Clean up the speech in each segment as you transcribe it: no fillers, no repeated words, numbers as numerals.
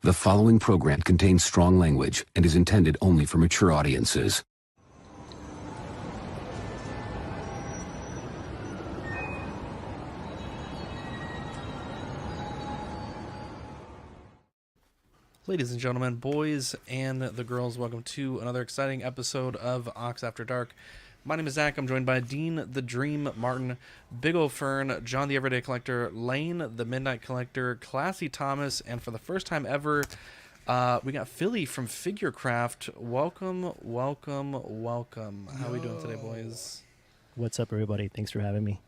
The following program contains strong language and is intended only for mature audiences. Ladies and gentlemen, boys and the girls, welcome to another exciting episode of Ox After Dark. My name is Zach. I'm joined by Dean the Dream Martin, Big O Fern, John the Everyday Collector, Lane the Midnight Collector, Classy Thomas, and for the first time ever, we got Philly from Figurecraft. Welcome, welcome, welcome. How are we doing today, boys? What's up, everybody? Thanks for having me.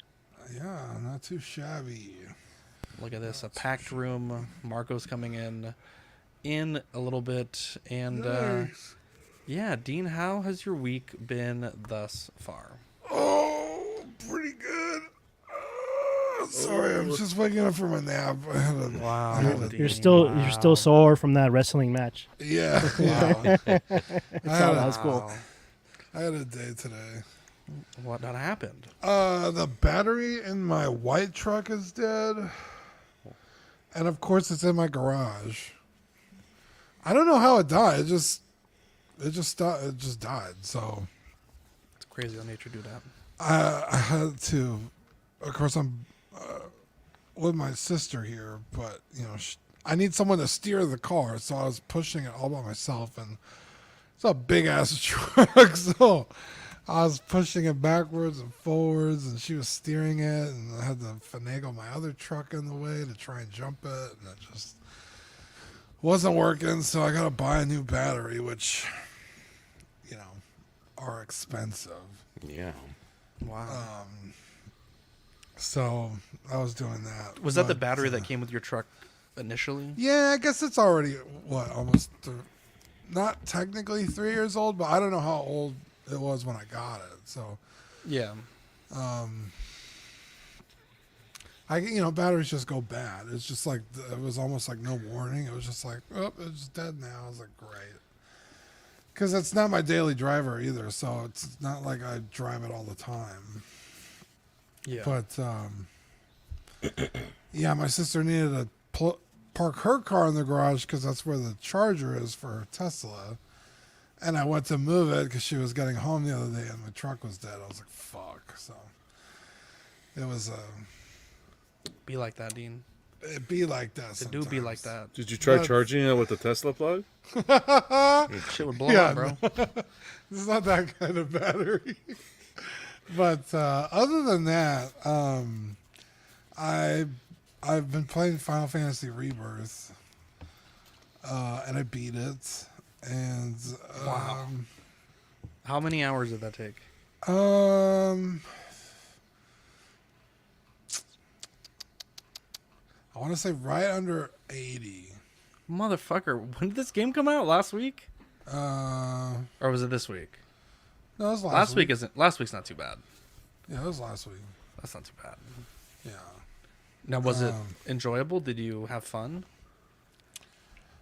Yeah, not too shabby. Look at this, a packed room. Marco's coming in a little bit, and Nice. yeah, Dean, how has your week been thus far? Oh, pretty good. Sorry, I'm just waking up from a nap. I had a, Wow, I had a- Dean, You're still wow. sore from that wrestling match. yeah. Wow. That was cool. Wow. I had a day today. What happened? The battery in my white truck is dead, and of course it's in my garage. I don't know how it died. It just died. So It's crazy how nature do that. I had to. Of course, I'm with my sister here, but you know, I need someone to steer the car, so I was pushing it all by myself, and it's a big ass truck, so I was pushing it backwards and forwards, and she was steering it, and I had to finagle my other truck in the way to try and jump it, and it just wasn't working. So I got to buy a new battery, which, you know, are expensive. Yeah. Wow. So I was doing that. Was that the But, battery that came with your truck initially? Yeah, I guess it's already almost not technically 3 years old, but I don't know how old it was when I got it. So, Yeah. batteries just go bad. It's just like it was almost like no warning. It was just like, oh, it's dead now. I was like, great, because it's not my daily driver either. So it's not like I drive it all the time. Yeah. But yeah, my sister needed to park her car in the garage because that's where the charger is for her Tesla. And I went to move it because she was getting home the other day and my truck was dead. I was like, fuck. So it was Be like that, Dean. it'd be like that. It do be like that. Did you try That's- charging it with the Tesla plug? Shit would blow Yeah, up, bro. It's not that kind of battery. But other than that, I've been playing Final Fantasy Rebirth, and I beat it. And Wow. How many hours did that take? I want to say right under 80. Motherfucker, when did this game come out? Last week? No, Or was it this week? it was Last week isn't. Last week's not too bad. Yeah, it was last week. That's not too bad. Yeah. Now, was it enjoyable? Did you have fun?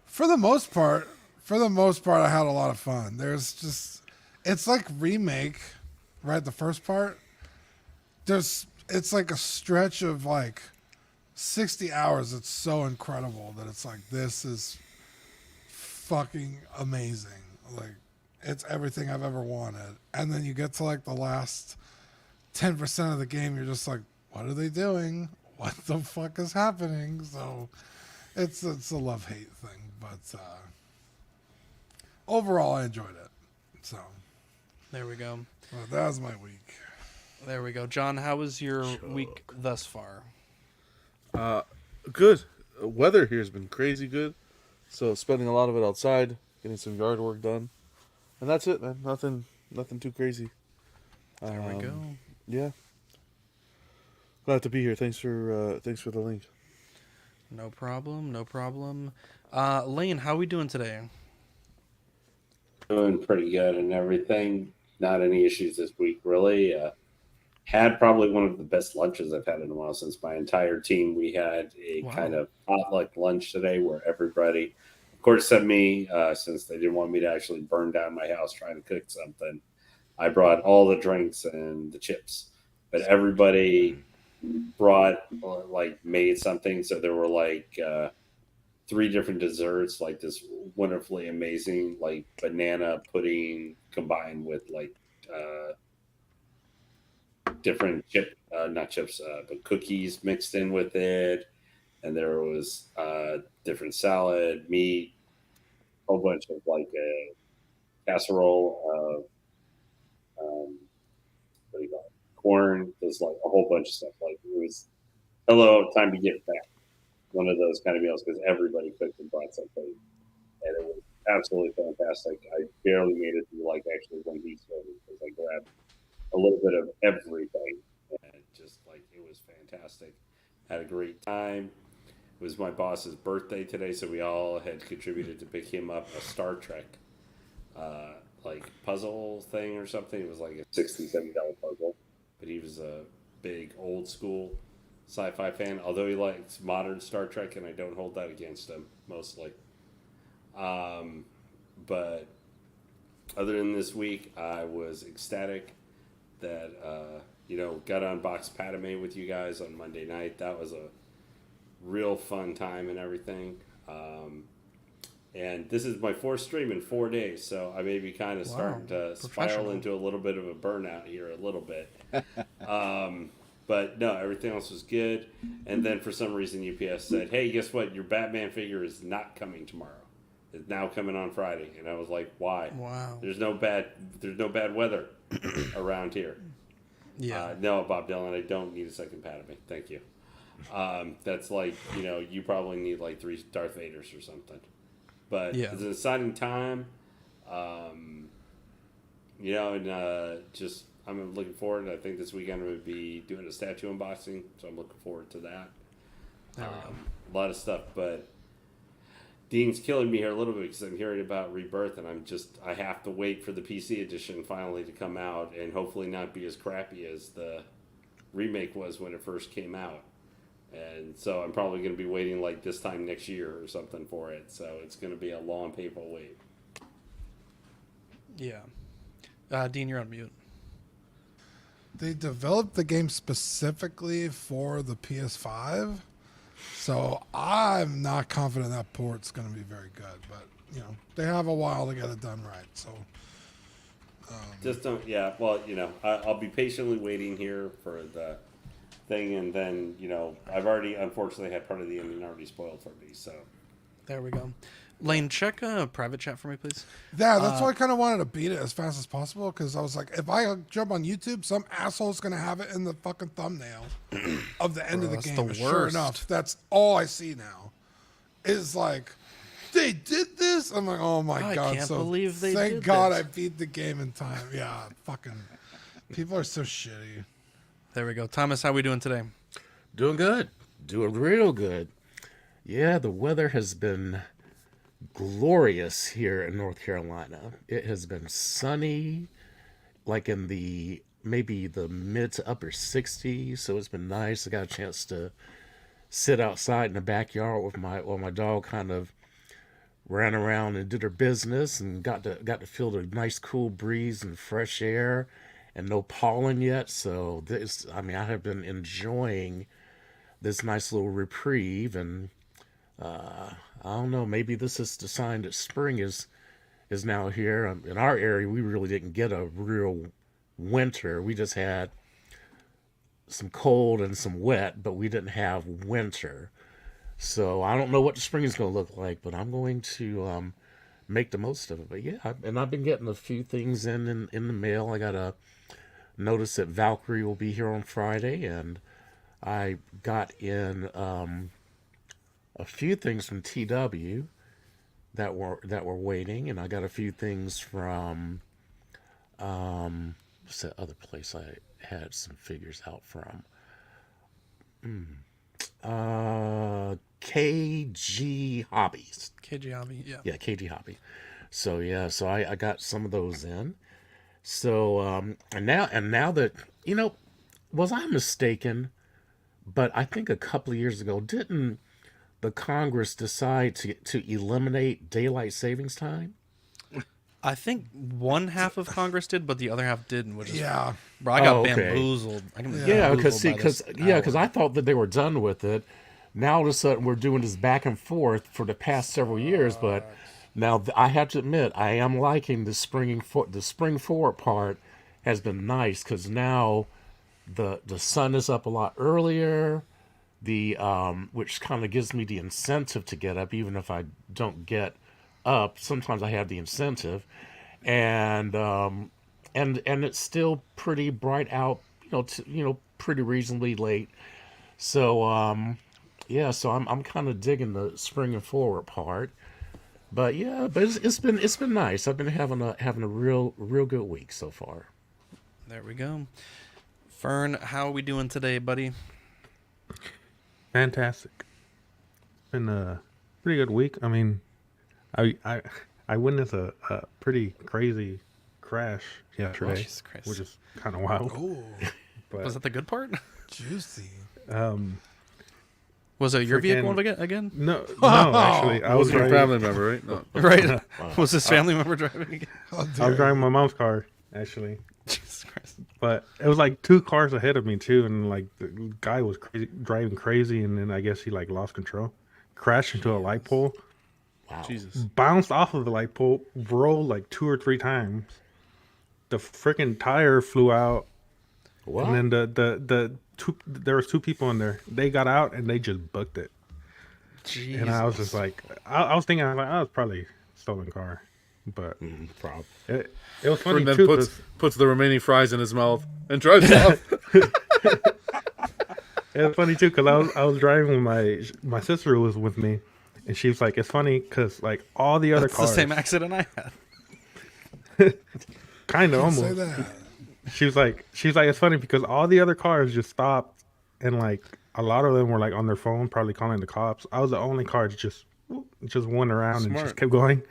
For the most part, I had a lot of fun. It's like remake, right? The first part. It's like a stretch of like 60 hours. It's so incredible that it's like, this is fucking amazing. Like, it's everything I've ever wanted. And then you get to like the last 10% of the game, you're just like, what are they doing? What the fuck is happening? So it's a love-hate thing, but overall I enjoyed it. So There we go. that was my week. There we go. John, how was your week thus far? Good. Weather here has been crazy good. So spending a lot of it outside, getting some yard work done. And that's it, man. Nothing too crazy. There we go. Yeah. Glad to be here. Thanks for the link. No problem. No problem. Lane, how are we doing today? Doing pretty good and everything. Not any issues this week, really. Had probably one of the best lunches I've had in a while since my entire team. We had a Wow. kind of potluck lunch today where everybody, of course, except me, since they didn't want me to actually burn down my house trying to cook something. I brought all the drinks and the chips, but everybody brought or like made something. So there were like 3 different desserts, like this wonderfully amazing like banana pudding combined with like different not chips, but cookies mixed in with it. And there was different salad, meat, a whole bunch of like a casserole of what do you call it? Corn. There's like a whole bunch of stuff. Like it was hello, time to get back. One of those kind of meals because everybody cooked and brought something, and it was absolutely fantastic. I barely made it through like actually one piece because I grabbed a little bit of everything, and just like it was fantastic. Had a great time. It was my boss's birthday today, so we all had contributed to pick him up a Star Trek like puzzle thing or something. It was like a $60-$70 puzzle, but he was a big old school sci-fi fan, although he likes modern Star Trek, and I don't hold that against him mostly. But other than this week, I was ecstatic that got to unbox Padme with you guys on Monday night. That was a real fun time and everything. And this is my 4th stream in 4 days, so I may be kind of starting to spiral into a little bit of a burnout here a little bit. But no, everything else was good. And then for some reason UPS said, hey, guess what? Your Batman figure is not coming tomorrow. It's now coming on Friday. And I was like, why? Wow. There's no bad weather around here. Yeah. No, Bob Dylan, I don't need a second Padme. Thank you. That's like, you probably need like 3 Darth Vaders or something. But it's an exciting time. And just I'm looking forward. I think this weekend we'll be doing a statue unboxing, so I'm looking forward to that. There we go. A lot of stuff, but Dean's killing me here a little bit because I'm hearing about Rebirth, and I have to wait for the PC edition finally to come out, and hopefully not be as crappy as the remake was when it first came out. And so I'm probably going to be waiting like this time next year or something for it. So it's going to be a long, painful wait. Yeah. Dean, you're on mute. They developed the game specifically for the PS5, so I'm not confident that port's going to be very good. But they have a while to get it done right. So just don't. Yeah. Well, I'll be patiently waiting here for the thing, and then I've already unfortunately had part of the ending already spoiled for me. So There we go. Lane, check private chat for me, please. yeah, that's why I kind of wanted to beat it as fast as possible because I was like, if I jump on YouTube, some asshole's gonna have it in the fucking thumbnail of the end of the that's game. the And sure worst. enough, that's all I see now. Is like, they did this. I'm like, oh my I god! can't so believe they thank did God this. I beat the game in time. Yeah, fucking people are so shitty. There we go. Thomas, how we doing today? Doing good. Doing real good. Yeah, the weather has been glorious here in North Carolina. It has been sunny, like in the maybe the mid to upper 60s, so it's been nice. I got a chance to sit outside in the backyard with my dog kind of ran around and did her business and got to feel the nice cool breeze and fresh air and no pollen yet. So I have been enjoying this nice little reprieve, and I don't know, maybe this is the sign that spring is now here. In our area, we really didn't get a real winter. We just had some cold and some wet, but we didn't have winter. So I don't know what the spring is going to look like, but I'm going to make the most of it. But yeah, and I've been getting a few things in the mail. I got a notice that Valkyrie will be here on Friday, and I got in a few things from TW that were waiting, and I got a few things from what's that other place I had some figures out from? KG Hobbies. KG Hobby, yeah. Yeah, KG Hobby. So yeah, so I got some of those in. So and now that was I mistaken? But I think a couple of years ago, didn't the Congress decide to eliminate daylight savings time? I think one half of Congress did, but the other half didn't. Which is bro, I got Oh, okay. bamboozled. I got Yeah, bamboozled by this because I hour. thought that they were done with it, now all of a sudden we're doing this back and forth for the past several years. But now I have to admit, I am liking the spring forward part has been nice because now the sun is up a lot earlier. The which kind of gives me the incentive to get up, even if I don't get up. Sometimes I have the incentive, and it's still pretty bright out. Pretty reasonably late. So yeah, so I'm kind of digging the spring and forward part. But yeah, but it's been nice. I've been having a real good week so far. There we go. Fern, how are we doing today, buddy? Fantastic. Been a pretty good week. I mean, I witnessed a pretty crazy crash yesterday, Jesus Christ. which is kind of wild. Ooh, But Was that the good part? juicy. Was it your vehicle Freaking- again? no, actually, I was Wasn't your driving. family member, right? No. Right. Was his family member driving again? How I was dare driving my mom's car actually, Jesus Christ. but it was like 2 cars ahead of me too, and like the guy was driving crazy, and then I guess he like lost control, crashed into a light pole, Wow. Jesus. bounced off of the light pole, rolled like 2 or 3 times. The freaking tire flew out, What? and then there was 2 people in there. They got out and they just booked it. Jesus. And I was just like, I was thinking, I was like, oh, it's probably a stolen car, but Prob- it was funny And then too. puts the remaining fries in his mouth and drives off. It was funny too because I was driving with my sister who was with me, and she was like, it's funny because like all the other That's the cars, same accident I had. kind of you say almost. that? She was like, it's funny because all the other cars just stopped, and like a lot of them were like on their phone, probably calling the cops. I was the only car that just went around and Smart. just kept going.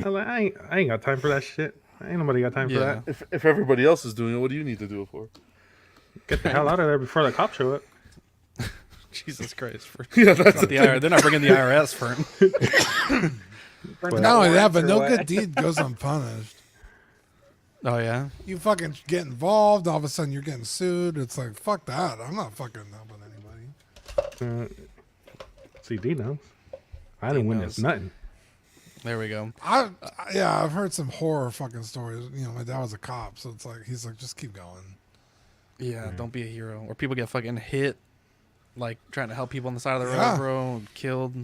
I was like, I ain't got time for that shit. Ain't nobody got time for Yeah. that. If everybody else is doing it, what do you need to do it for? Get the hell out of there before the cops show up. Jesus Christ. Yeah, that's They're not bringing the IRS, Fern. Not only that, but no good deed goes unpunished. Oh, yeah? You fucking get involved, all of a sudden you're getting sued. It's like, fuck that. I'm not fucking helping anybody. CD knows. I didn't witness knows. nothing. There we go. Yeah, I've heard some horror fucking stories. You know, my dad was a cop, so it's like, he's like, just keep going. Yeah, don't be a hero. Or people get fucking hit, like trying to help people on the side of the road, Yeah. bro, and killed.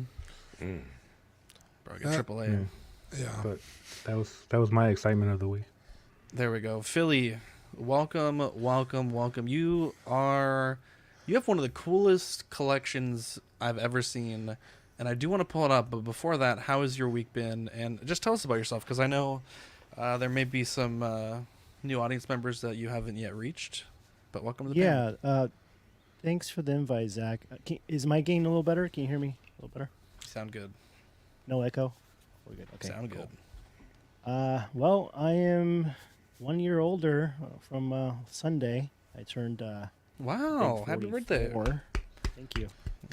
Bro, get That- AAA. Yeah. But that was my excitement of the week. There we go. Philly, welcome. You have one of the coolest collections I've ever seen, and I do want to pull it up. But before that, how has your week been? And just tell us about yourself, because I know there may be some new audience members that you haven't yet reached. But welcome to the band. Yeah. Thanks for the invite, Zach. Is my gain a little better? Can you hear me a little better? Sound good. No echo? We're good. Okay. Sound cool. good. Well, I am 1 year older from Sunday. I turned Wow! Happy birthday! 44. Thank you.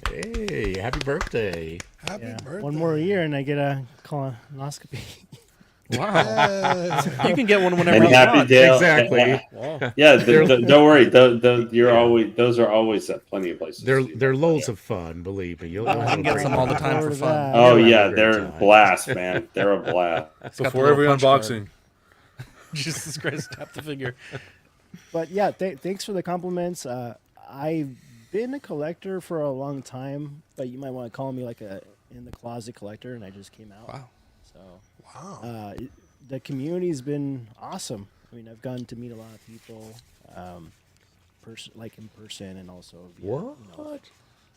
Hey, happy birthday. Happy Yeah, birthday. one more year and I get a colonoscopy. Wow! Yay. You can get one whenever And you Happy want. Dale. Exactly. Yeah, don't worry. Those are always at plenty of places. They're loads of fun, believe me. You'll You can get some all the time for Forward to fun. that. Oh You'll have yeah, a great they're a time. blast, man. They're a blast. It's got the Before little every punch card. unboxing. Jesus Christ! Tap the figure. But yeah, thanks for the compliments. I've been a collector for a long time, but you might want to call me like a in the closet collector, and I just came out. Wow. So Wow. the community's been awesome. I mean, I've gotten to meet a lot of people, like in person, and also via, What?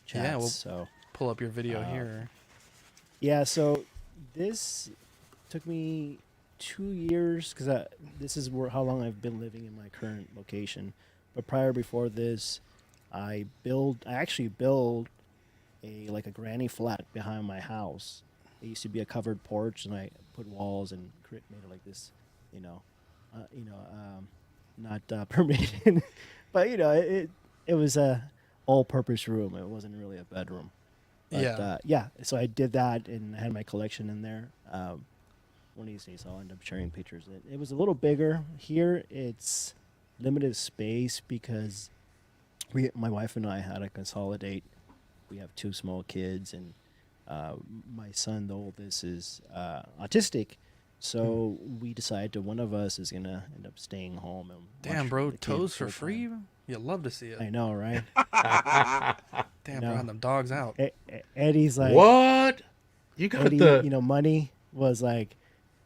chats. Yeah, well- So Pull up your video here. yeah, so this took me 2 years because this is how long I've been living in my current location. But before this, I actually built a granny flat behind my house. It used to be a covered porch, and I put walls and made it like this, not permitted, but it was a all-purpose room. It wasn't really a bedroom. But, Yeah. So I did that, and I had my collection in there. One of these days, I'll end up sharing pictures. It was a little bigger. Here, it's limited space because my wife and I had to consolidate we have two small kids, and my son, the oldest, is autistic. So we decided to one of us is gonna end up staying home and Damn, watch bro, the kid toes for full-time. free? You love to see it. I know, right? Damn, know. bro, them dogs out. Eddie's like, What? You got Eddie, the you know, money was like,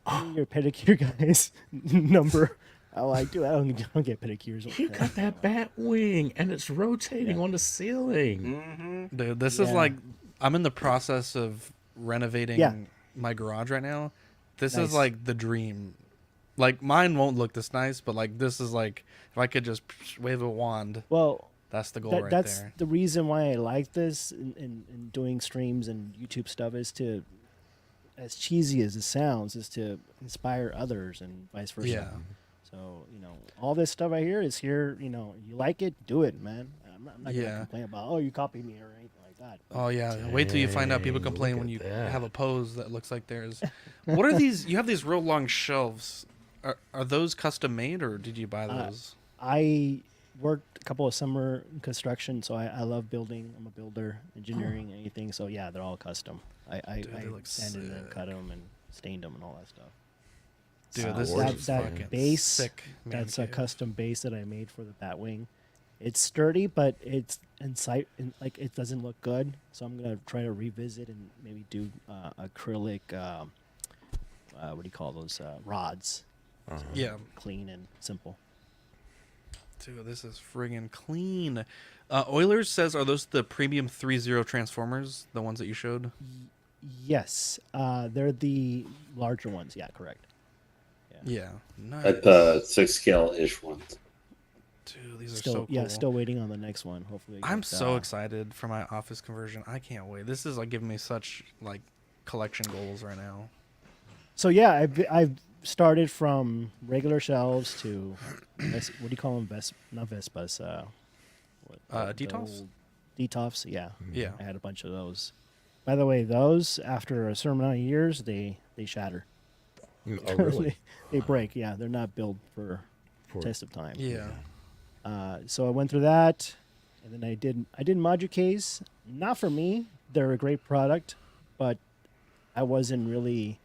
"Give me your pedicure guy's number." I'm like, dude, I don't get pedicures. you got that bat wing and it's rotating on the ceiling. Dude, this is Yeah. like, I'm in the process of renovating Yeah. my garage right now. This Nice. is like the dream. Like, mine won't look this nice, but like, this is like, if I could just wave a wand, Well, that's the goal right that's there. the reason why I like this and doing streams and YouTube stuff is to, as cheesy as it sounds, is to inspire others and vice versa. Yeah. So, you know, all this stuff right here is here, you know, you like it, do it, man. I'm not Yeah. gonna complain about, oh, you copied me or anything like that. Oh yeah, wait till you find out people Dang, complain look when at you that. have a pose that looks like theirs. What are these? You have these real long shelves. Are those custom made or did you buy those? I worked a couple of summer in construction, so I love building. I'm a builder, engineering, anything. So yeah, they're all custom. I Dude, they look sanded them, sick. cut them, and stained them, and all that stuff. Dude, this gorgeous, is that fucking base, sick. that's man a cave. custom base that I made for the Batwing. It's sturdy, but it's like it doesn't look good. So I'm gonna try to revisit and maybe do acrylic. What do you call those rods? Yeah, Clean and simple. dude, this is friggin' clean. Oilers says, are those the premium 3.0 transformers, the ones that you showed? Yes, they're the larger ones. Yeah, correct. Yeah, nice. At the 6 scale ish ones. Dude, these are Still, so cool. yeah, still waiting on the next one. Hopefully, I'm get, so excited for my office conversion. I can't wait. This is like giving me such like collection goals right now. So yeah, I've started from regular shelves to what do you call them? Not Vespas. The Detolfs? old Detolfs. Yeah, Yeah. I had a bunch of those. By the way, those after a certain amount of years, they shatter. Oh, really? they break. Yeah, they're not built for For- test of time. Yeah. So I went through that, and then I did Moducase. Not for me. They're a great product, but I wasn't really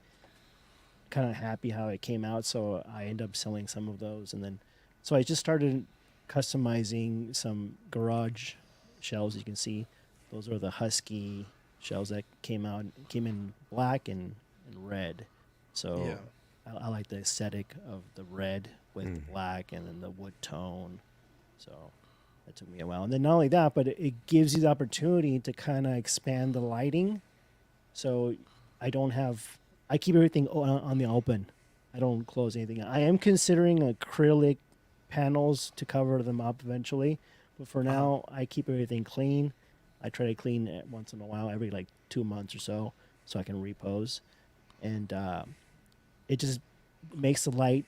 kind of happy how it came out. So I ended up selling some of those, and then so I just started customizing some garage shelves. You can see those are the Husky shelves that came in black and red. So Yeah. I like the aesthetic of the red with black and then the wood tone. So that took me a while. And then not only that, but it gives you the opportunity to kind of expand the lighting. So I keep everything on the open. I don't close anything. I am considering acrylic panels to cover them up eventually. But for now, I keep everything clean. I try to clean it once in a while, every like 2 months or so I can repose. And it just makes the light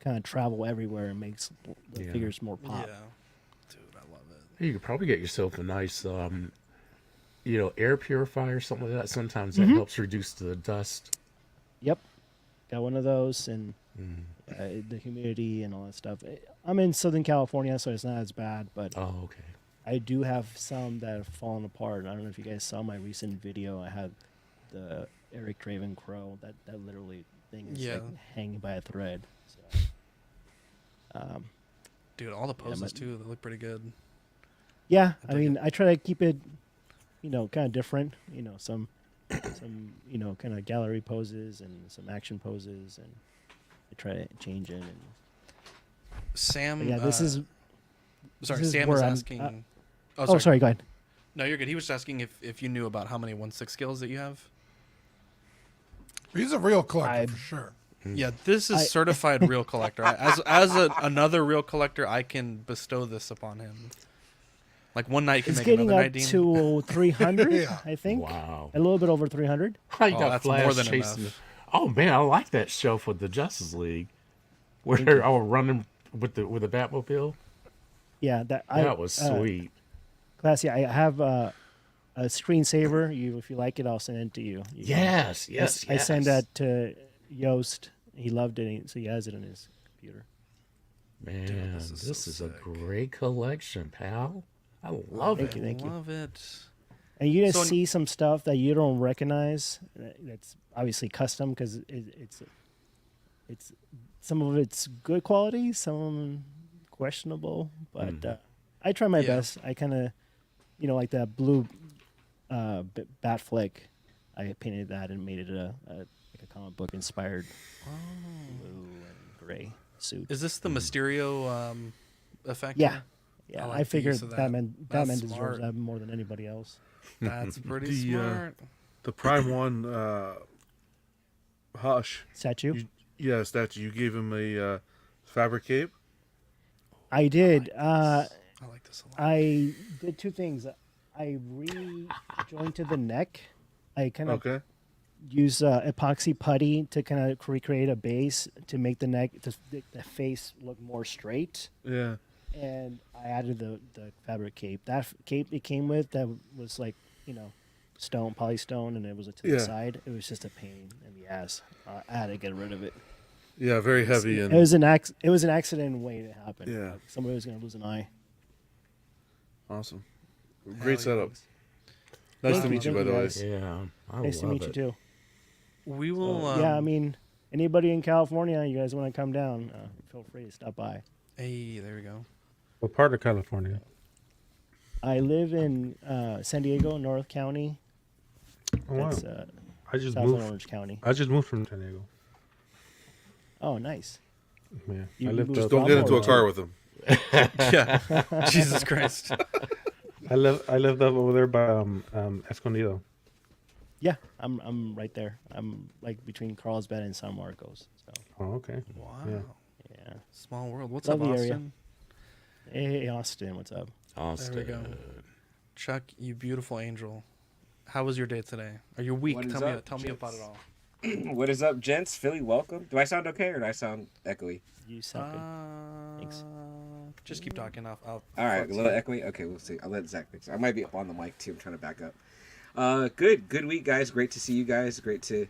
kind of travel everywhere and makes the Yeah. figures more pop. Yeah. Dude, I love it. You could probably get yourself a nice, air purifier or something like that. Sometimes that helps reduce the dust. Yep. Got one of those, and the humidity and all that stuff. I'm in Southern California, so it's not as bad, but Oh, okay. I do have some that have fallen apart. I don't know if you guys saw my recent video. I had the Eric Draven Crow. That literally thing is Yeah. like hanging by a thread. So, Dude, all the Yeah, poses but- too, they look pretty good. yeah, I dig mean, I try to keep it, kind of different. Some, kind of gallery poses and some action poses, and I try to change it. And Sam, but yeah, this is. sorry, this is Sam where is I'm- asking. Oh, sorry. Go ahead. No, you're good. He was just asking if you knew about how many 1/6 skills that you have. He's a real collector I- for sure. Yeah, this is I- certified real collector. Another real collector, I can bestow this upon him. Like one night, you can It's make getting another up night. Dean. to 300, Yeah. I think. Wow. A little bit over 300. I Oh, got that's Flash more than chasing. enough. Oh man, I like that shelf with the Justice League, where I was running with the Batmobile. Yeah, That was sweet. Classy. I have a screensaver. If you like it, I'll send it to you. You can- Yes, I- yes, I send yes. that to Yost. He loved it, so he has it on his computer. Man, this is this so is a sick. great collection, pal. I love Thank it. you, thank you. Love it. And you guys So- see some stuff that you don't recognize. That's obviously custom because it's some of it's good quality, some of them questionable. But I try my Yeah. best. I kind of, like that blue bat flick. I painted that and made it like a comic book inspired blue and gray suit. Is this the Mysterio effect? Yeah. here? Yeah, like I the figured use of that. Batman That's deserves smart. that more than anybody else. That's pretty The, smart. The Prime One, Hush. Statue. Yeah, statue. You gave him a fabric cape. I did. I like this a lot. I did two things. I rejointed the neck. I kind of Okay. use epoxy putty to kind of recreate a base to make the neck, the face look more straight. Yeah. And I added the fabric cape. That cape it came with that was like, stone, polystone, and it was to the Yeah. side. It was just a pain in the ass. I had to get rid of it. Yeah, very heavy It and was an accident waiting to happen. Yeah. Like, somebody was gonna lose an eye. awesome. Hell Great yeah. setup. Nice Thank to you, meet you, thank by you, the way. guys. Yeah, I Nice to love meet you it. too. We will. Yeah, I mean, anybody in California, you guys want to come down, feel free to stop by. Hey, there we go. What part of California? I live in San Diego, North County. Oh, wow. That's I just Southern moved. Orange County. I just moved from San Diego. Oh, nice. Yeah, You I lived moved up. Don't get From into a or- car with him. Yeah. Jesus Christ. I lived up over there by Escondido. Yeah, I'm right there. I'm like between Carlsbad and San Marcos. So Oh, okay. Wow. Yeah. yeah. Small world. What's Love up, the area. Austin? Hey Austin, what's up? Austin. There we go. Chuck, you beautiful angel. How was your day today? Or your week? What is Tell me up, about it all. What is up, gents? Philly, welcome. Do I sound okay or do I sound echoey? You sound good. Thanks. Just keep talking. I'll All right, a little echoey. Okay, we'll see. I'll let Zach fix it. I might be up on the mic too. I'm trying to back up. Good week, guys. Great to see you guys. Great to.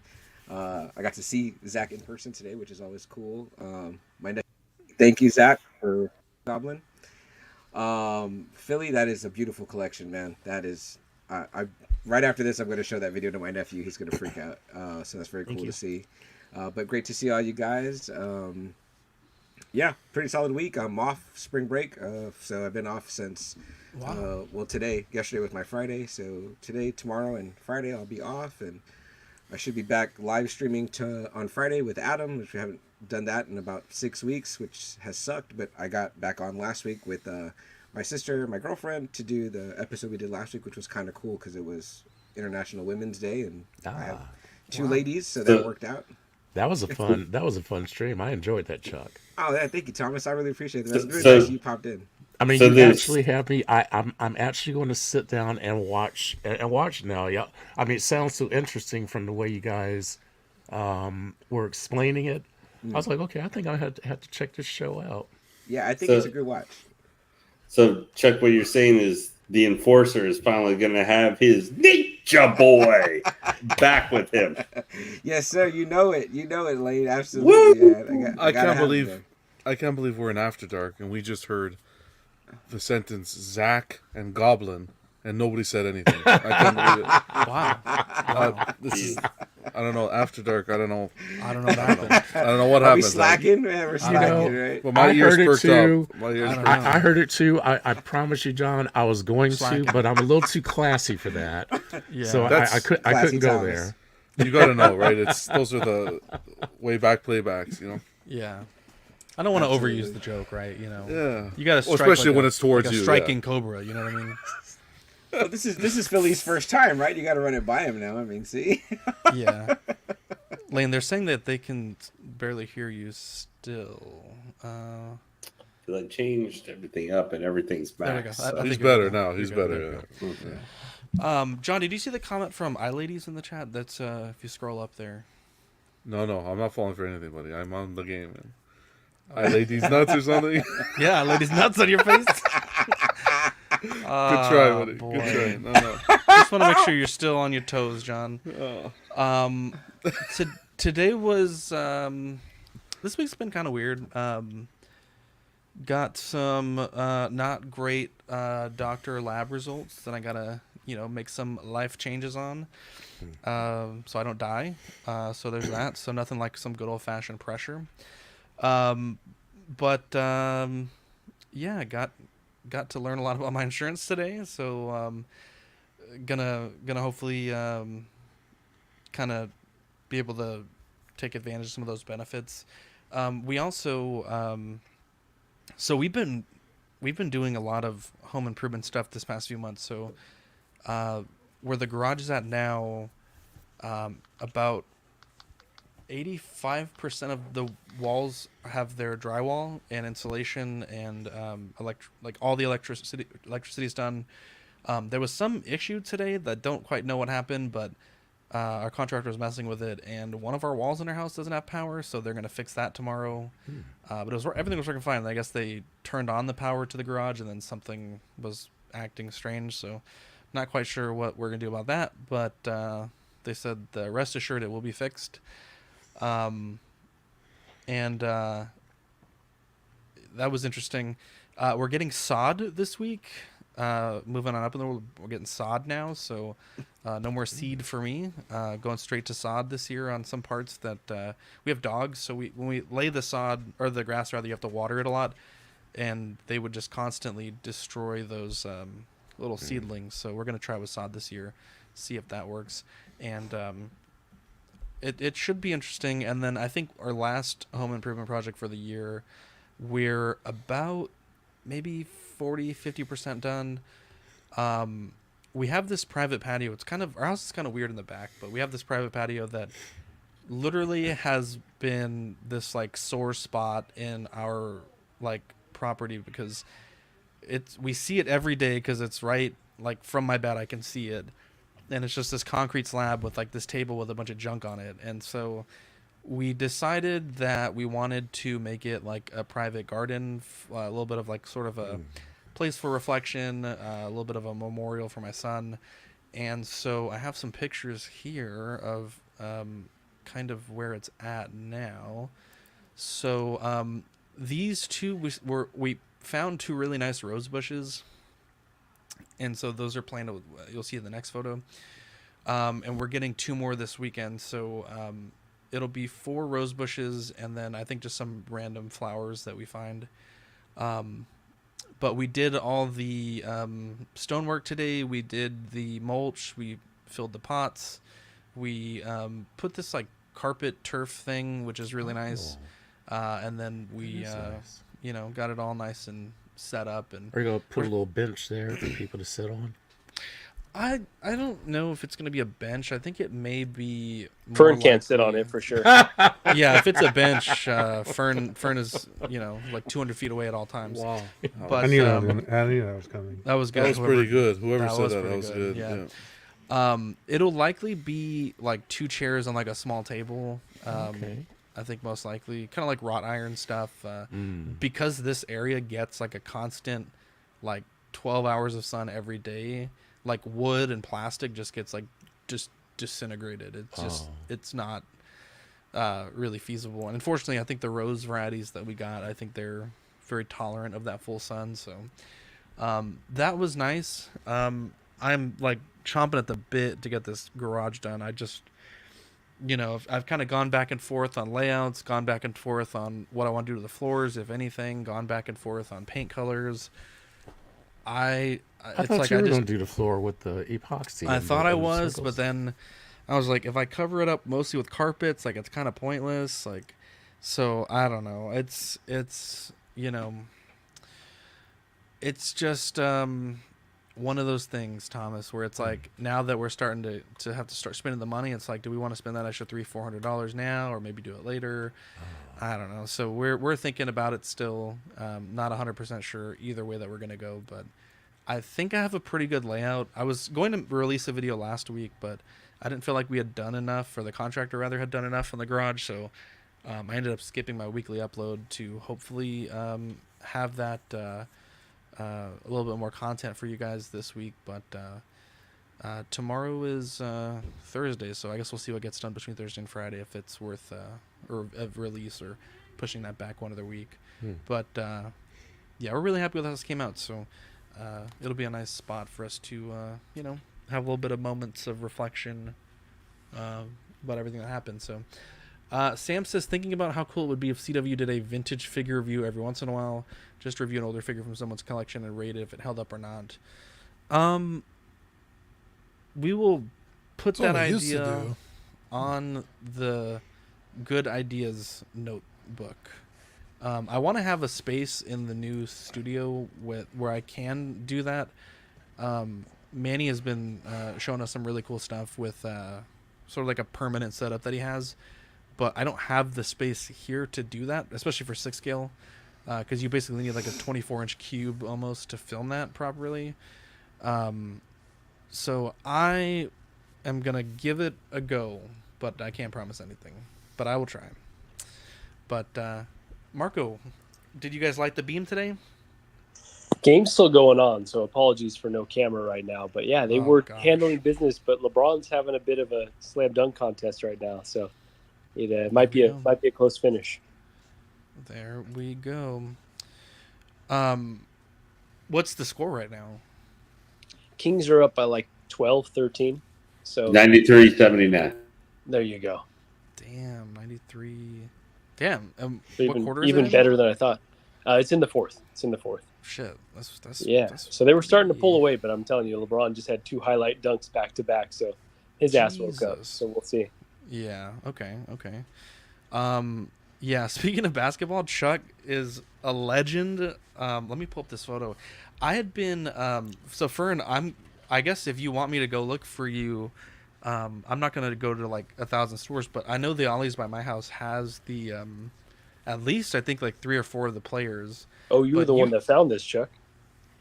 I got to see Zach in person today, which is always cool. Thank you, Zach, for Goblin. Philly, that is a beautiful collection, man. That is. I right after this, I'm going to show that video to my nephew. He's going to freak out. So that's very cool to see. But great to see all you guys. Yeah, pretty solid week. I'm off spring break, so I've been off since today. Yesterday was my Friday, so today, tomorrow, and Friday I'll be off, and I should be back live streaming on Friday with Adam, which we haven't done that in about 6 weeks, which has sucked. But I got back on last week with my sister, my girlfriend, to do the episode we did last week, which was kind of cool because it was International Women's Day, and I have two ladies, so that worked out. That was a fun stream. I enjoyed that, Chuck. Oh, yeah, thank you, Thomas. I really appreciate it. That's really So- nice you popped in. I mean, So you there's- actually have me. I'm actually going to sit down and watch now. Yeah, I mean, it sounds so interesting from the way you guys were explaining it. I was like, okay, I think I had to check this show out. Yeah, I think So- it's a good watch. So, Chuck, what you're saying is the Enforcer is finally going to have his Ninja Boy back with him. Yes, sir. You know it, Lane. Absolutely. Man. I gotta can't have believe him I can't believe we're in After Dark and we just heard the sentence Zach and Goblin and nobody said anything. I can't believe it. Wow. This is I don't know. After Dark. I don't know. I don't know what happened. I don't know what Are we happened. slacking? Man, we're slacking, right? But my I ears heard it perked too. up. My ears I don't perked know. I heard it too. I promise you, John, I was going Slacking. to, but I'm a little too classy for that. Yeah. So That's I couldn't classy go Thomas. there. You got to know, right? Those are the way back playbacks, you know. Yeah. I don't want to overuse the joke, right? You know. Yeah. You got to Well, strike especially like when a- it's towards like a you, striking cobra. You know what I mean? Well, this is Philly's first time, right? You got to run it by him now. I mean, see. Yeah. Lane, they're saying that they can barely hear you still. They changed everything up and everything's There we back. go. So. I He's think you're better good now. You're He's good. better. There Yeah. you go. John, did you see the comment from iLadies in the chat? That's if you scroll up there. No, I'm not falling for anything, buddy. I'm on the game, man. I laid these nuts or something. Yeah, ladies nuts on your face. Good try, buddy. boy. Good try. No. Just want to make sure you're still on your toes, John. Oh. Today was this week's been kind of weird. Got some not great doctor lab results that I gotta make some life changes on, so I don't die. So there's that. So nothing like some good old fashioned pressure. Yeah, got to learn a lot about my insurance today. So gonna hopefully kind of be able to take advantage of some of those benefits. We also so we've been doing a lot of home improvement stuff this past few months. So where the garage is at now, about 85% of the walls have their drywall and insulation and like all the electricity is done. There was some issue today that don't quite know what happened, but our contractor was messing with it, and one of our walls in our house doesn't have power, so they're going to fix that tomorrow. But everything was working fine. I guess they turned on the power to the garage, and then something was acting strange, so not quite sure what we're going to do about that, but they said rest assured it will be fixed. And that was interesting. We're getting sod this week. Moving on up in the world, we're getting sod now, so no more seed for me. Going straight to sod this year on some parts that we have dogs, so when we lay the sod or the grass rather, you have to water it a lot, and they would just constantly destroy those little seedlings. So we're gonna try with sod this year, see if that works, and it should be interesting. And then I think our last home improvement project for the year, we're about maybe 40-50% done. We have this private patio. It's kind of, our house is kind of weird in the back, but we have this private patio that literally has been this like sore spot in our like property, because we see it every day, because it's right like from my bed I can see it, and it's just this concrete slab with like this table with a bunch of junk on it. And so we decided that we wanted to make it like a private garden, a little bit of like sort of a place for reflection, a little bit of a memorial for my son. And so I have some pictures here of kind of where it's at now. So these two, we found two really nice rose bushes, and so those are planted. You'll see in the next photo. And we're getting two more this weekend. So it'll be 4 rose bushes, and then I think just some random flowers that we find. But we did all the stonework today. We did the mulch. We filled the pots. We put this like carpet turf thing, which is really nice. And then we, nice. Got it all nice and set up. And Are you gonna put a little bench there for people to sit on? I don't know if it's going to be a bench. I think it may be. Fern can't sit on it for sure. Yeah, if it's a bench, Fern is like 200 feet away at all times. Wow. But I knew that was coming. that was good. That was pretty good. Whoever said that pretty was good. Yeah. It'll likely be like 2 chairs on like a small table. Okay. I think most likely kind of like wrought iron stuff, because this area gets like a constant like 12 hours of sun every day. Like wood and plastic just gets like just disintegrated. It's just it's not really feasible. And unfortunately, I think the rose varieties that we got, I think they're very tolerant of that full sun. So that was nice. I'm like chomping at the bit to get this garage done. I just I've kind of gone back and forth on layouts, gone back and forth on what I want to do to the floors, if anything, gone back and forth on paint colors. I thought you were going to do the floor with the epoxy. I thought I was, circles. but then I was like, if I cover it up mostly with carpets, like it's kind of pointless. Like, so I don't know. It's just one of those things, Thomas, where it's like now that we're starting to have to start spending the money, it's like, do we want to spend that extra $300-400 now, or maybe do it later? I don't know. So we're thinking about it still. Not 100% sure either way that we're gonna go, but I think I have a pretty good layout. I was going to release a video last week, but I didn't feel like we had done enough, or the contractor rather had done enough in the garage. So I ended up skipping my weekly upload to hopefully have that a little bit more content for you guys this week. But tomorrow is Thursday, so I guess we'll see what gets done between Thursday and Friday, if it's worth or a release or pushing that back one other week. But yeah, we're really happy with how this came out. So it'll be a nice spot for us to have a little bit of moments of reflection about everything that happened. So Sam says, thinking about how cool it would be if CW did a vintage figure review every once in a while, just review an older figure from someone's collection and rate it if it held up or not. We will put that idea on the good ideas notebook. I want to have a space in the new studio where I can do that. Manny has been showing us some really cool stuff with sort of like a permanent setup that he has, but I don't have the space here to do that, especially for 6 scale, because you basically need like a 24-inch cube almost to film that properly. So I am gonna give it a go, but I can't promise anything. But I will try. But Marco, did you guys light the beam today? Game's still going on, so apologies for no camera right now. But yeah, they were handling business. But LeBron's having a bit of a slam dunk contest right now, so it might be a close finish. There we go. What's the score right now? Kings are up by like 12-13. So 93-79. There you go. Damn, 93. Damn. So what quarter is even it? better than I thought. It's in the fourth. Shit, that's so they were starting to pull away, but I'm telling you, LeBron just had 2 highlight dunks back to back, so his ass woke up. So we'll see. Yeah. Okay. Yeah. Speaking of basketball, Chuck is a legend. Let me pull up this photo. I had been so Fern. I guess if you want me to go look for you, I'm not gonna go to like 1,000 stores, but I know the Ollie's by my house has the at least I think like 3 or 4 of the players. Oh, you were the one that found this, Chuck.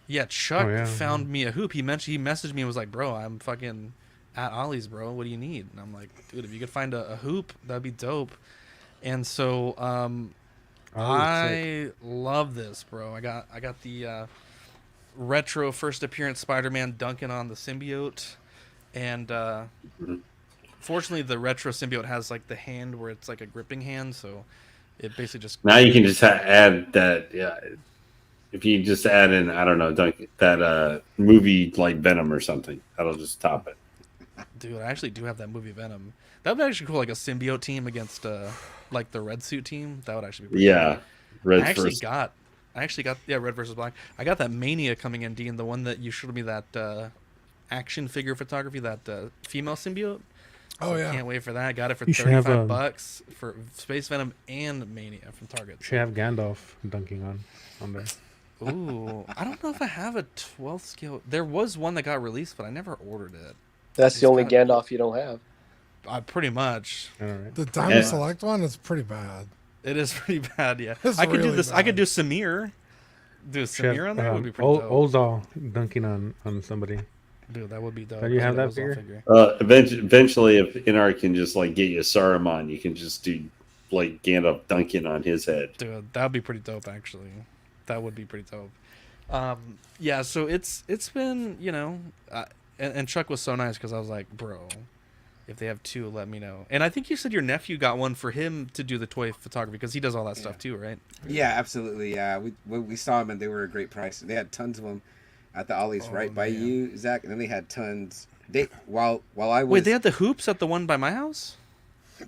Yeah, Chuck found me a hoop. He messaged me and was like, "Bro, I'm fucking at Ollie's, bro. What do you need?" And I'm like, "Dude, if you could find a hoop, that'd be dope." And so I love this, bro. I got the retro first appearance Spider-Man dunking on the symbiote, and fortunately the retro symbiote has like the hand where it's like a gripping hand, so it basically just now you can just add that. Yeah, if you just add in, I don't know, that movie like Venom or something, that'll just top it. Dude, I actually do have that movie Venom. That would be actually cool, like a symbiote team against like the red suit team. That would actually be pretty cool. Red I actually got Red versus Black. I got that Mania coming in, Dean, the one that you showed me, that action figure photography, that female symbiote. Oh, I yeah. can't wait for that. I got it for You should have, $35 for Space Venom and Mania from Target. Should have Gandalf dunking on there. Ooh, I don't know if I have a 12th scale. There was one that got released, but I never ordered it. That's the only Gandalf you don't have. Pretty much. All right. The Diamond Select one is pretty bad. It is pretty bad, yeah. It's I could do really this. bad. I could do Samir. Do a Samir on there would be pretty dope. Ozal dunking on somebody. Dude, that would be dope. Do you have that figure? Eventually, if Inart can just like get you a Saruman, you can just do like Gandalf dunking on his head. Dude, that would be pretty dope. Actually, that would be pretty dope. Yeah. So it's been, and Chuck was so nice because I was like, bro, if they have 2, let me know. And I think you said your nephew got one for him to do the toy photography because he does all that stuff too, right? Yeah, absolutely. Yeah, we saw them and they were a great price. They had tons of them at the Ollie's right by you, Zach, and then they had tons. While I was wait, they had the hoops at the one by my house?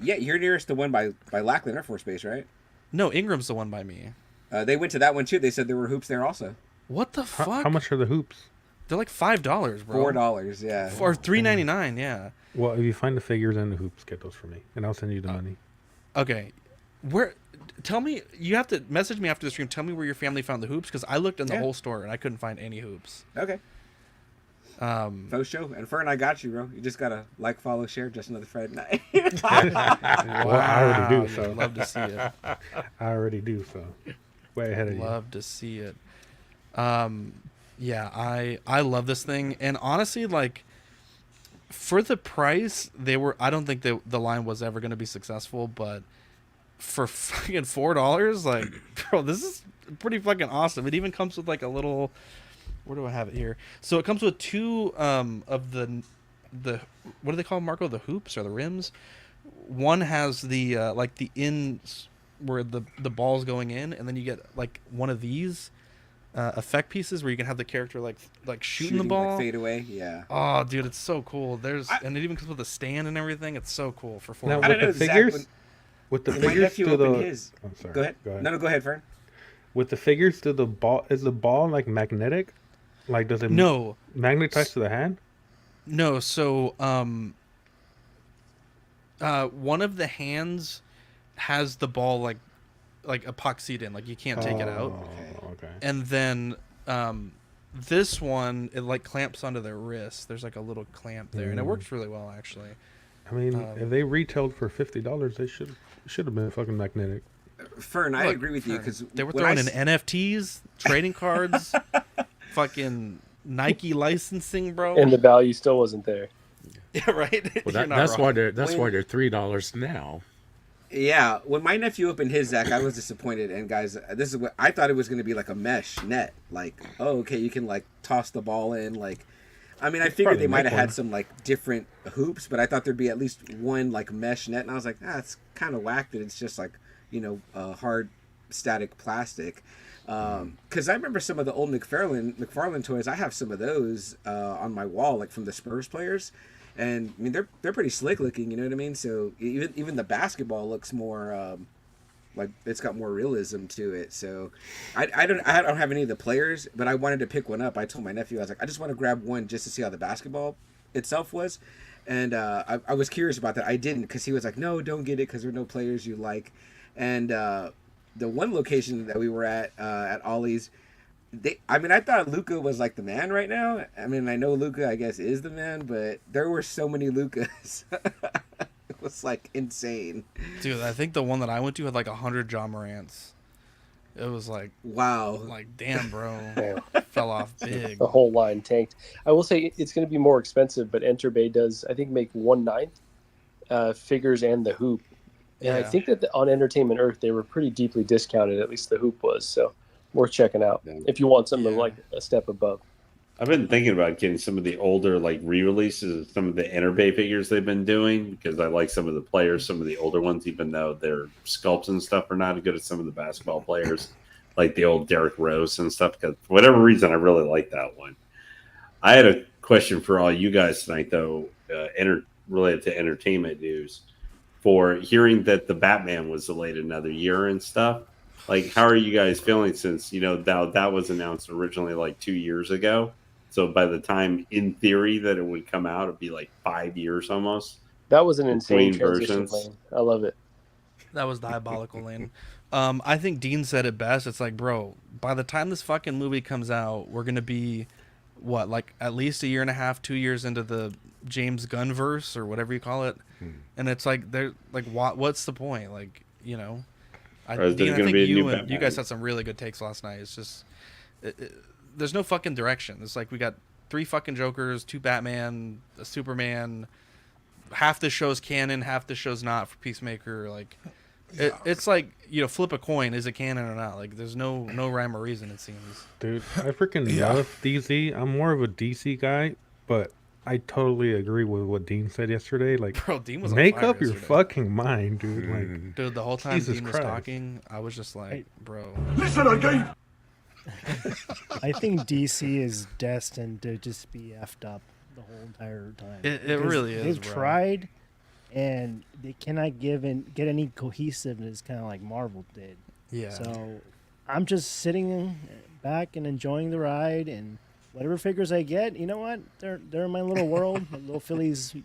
Yeah, you're nearest the one by Lackland Air Force Base, right? No, Ingram's the one by me. They went to that one too. They said there were hoops there also. What the fuck? How much are the hoops? They're like $5, bro. $4, yeah. Or $3.99, yeah. Well, if you find the figures and the hoops, get those for me, and I'll send you the money. Okay, tell me, you have to message me after the stream. Tell me where your family found the hoops, because I looked in the whole store and I couldn't find any hoops. Okay. Faux show. And Fern, I got you, bro. You just gotta like, follow, share. Just another Friday night. Well, I already do, so. Love to see it. I already do, so. Way ahead of you. Love to see it. Yeah, I love this thing, and honestly, like, for the price, I don't think the line was ever going to be successful, but for fucking $4, like, bro, this is pretty fucking awesome. It even comes with like a little, where do I have it here? So it comes with 2 of the what do they call them, Marco? The hoops or the rims? One has the like the ins where the ball's going in, and then you get like one of these effect pieces where you can have the character like shooting the ball, like fade away. Yeah. Oh, dude, it's so cool. And it even comes with a stand and everything. It's so cool for $4. Now, I don't know, with the figures, Zach, with the my figures, nephew do opened the his. oh, sorry. Go ahead. No, go ahead, Fern. With the figures, do the ball is the ball like magnetic? Like, does it No. magnetize to the hand? No, so one of the hands has the ball like epoxied in, like you can't take it out. Okay. And then this one, it like clamps onto their wrist. There's like a little clamp there, and it works really well actually. I mean, if they retailed for $50, they should have been fucking magnetic. Fern, I agree with you because they were throwing in NFTs, trading cards, fucking Nike licensing, bro, and the value still wasn't there. Yeah, right. Well, that's why they're $3 now. Yeah, when my nephew opened his, Zach, I was disappointed. And guys, this is what I thought it was going to be, like a mesh net. Like, oh, okay, you can like toss the ball in. Like, I mean, I figured they might have had some like different hoops, but I thought there'd be at least one like mesh net. And I was like, it's kind of whack that it's just like, hard static plastic. Because I remember some of the old McFarlane toys. I have some of those on my wall, like from the Spurs players. And I mean, they're pretty slick looking, you know what I mean? So even the basketball looks more like it's got more realism to it. So I don't have any of the players, but I wanted to pick one up. I told my nephew, I was like, I just want to grab one just to see how the basketball itself was. And I was curious about that. I didn't, because he was like, no, don't get it because there are no players you like. And the one location that we were at Ollie's, I thought Luka was like the man right now. I mean, I know Luka, I guess, is the man, but there were so many Lukas. It was like insane. Dude, I think the one that I went to had like 100 John Morants. It was like, wow, like damn, bro, fell off big. The whole line tanked. I will say it's going to be more expensive, but Enterbay does, I think, make 1/9 figures and the hoop. And I think that on Entertainment Earth they were pretty deeply discounted. At least the hoop was. So worth checking out if you want something like a step above. I've been thinking about getting some of the older like re-releases of some of the Enterbay figures they've been doing, because I like some of the players, some of the older ones, even though their sculpts and stuff are not as good as some of the basketball players, like the old Derrick Rose and stuff. Because for whatever reason, I really like that one. I had a question for all you guys tonight, though, related to entertainment news. For hearing that the Batman was delayed another year and stuff. Like, how are you guys feeling since, that was announced originally like 2 years ago? So by the time, in theory, that it would come out, it'd be like 5 years almost. That was an insane transition, Lane. I love it. That was diabolical, Lane. I think Dean said it best. It's like, bro, by the time this fucking movie comes out, we're going to be, what, like at least 1.5 years, 2 years into the James Gunn verse or whatever you call it. And it's like, they're like, what's the point? Like, Dean, I think you guys had some really good takes last night. It's just, there's no fucking direction. It's like we got 3 fucking Jokers, 2 Batman, a Superman. Half the show's canon, half the show's not for Peacemaker. Like, it's like, flip a coin. Is it canon or not? Like, there's no rhyme or reason, it seems. Dude, I freaking love DC. I'm more of a DC guy, but I totally agree with what Dean said yesterday. Like, bro, Dean was make on fire up your yesterday. Fucking mind, dude. Like, dude, the whole time Jesus Dean was Christ. talking, I was just like, bro. Listen again. I think DC is destined to just be effed up the whole entire time. It really is. They've bro. tried, and they cannot get any cohesiveness, kind of like Marvel did. Yeah. So I'm just sitting back and enjoying the ride, and whatever figures I get, you know what? They're in my little world, my little Phillies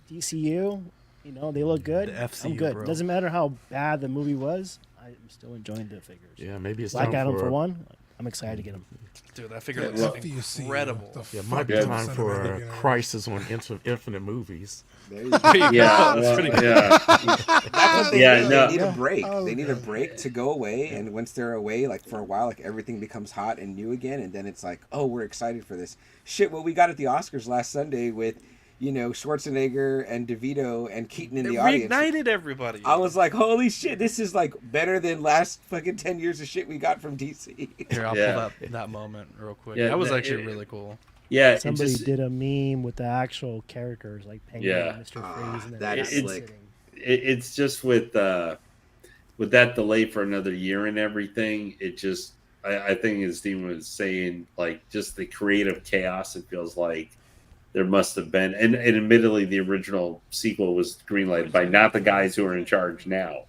DCU. They look good. The FCU, I'm good. bro. Doesn't matter how bad the movie was. I'm still enjoying the figures. Yeah, maybe it's Black time Adam for for one. I'm excited to get him. Dude, that figure looks incredible. Yeah, might be time for a Crisis on Infinite Movies. There you go. That's pretty good. That's what they need. They need a break. They need a break to go away, and once they're away, like for a while, like everything becomes hot and new again, and then it's like, oh, we're excited for this shit. What we got at the Oscars last Sunday with, Schwarzenegger and DeVito and Keaton in the audience. Reignited everybody. I was like, holy shit, this is like better than last fucking 10 years of shit we got from DC. Here, I'll pull up that moment real quick. That was actually really cool. Yeah, somebody did a meme with the actual characters like Penguin and Mr. Freeze. And that it's just with that delay for another year and everything. I think as Dean was saying, like just the creative chaos, it feels like there must have been, and admittedly, the original sequel was greenlighted by not the guys who are in charge now.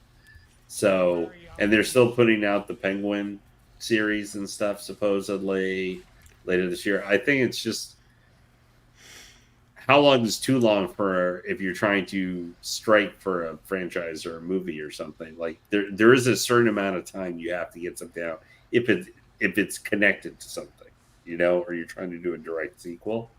So, and they're still putting out the Penguin series and stuff supposedly later this year. I think it's just how long is too long for if you're trying to strike for a franchise or a movie or something. Like there is a certain amount of time you have to get something out if it's connected to something, you know, or you're trying to do a direct sequel.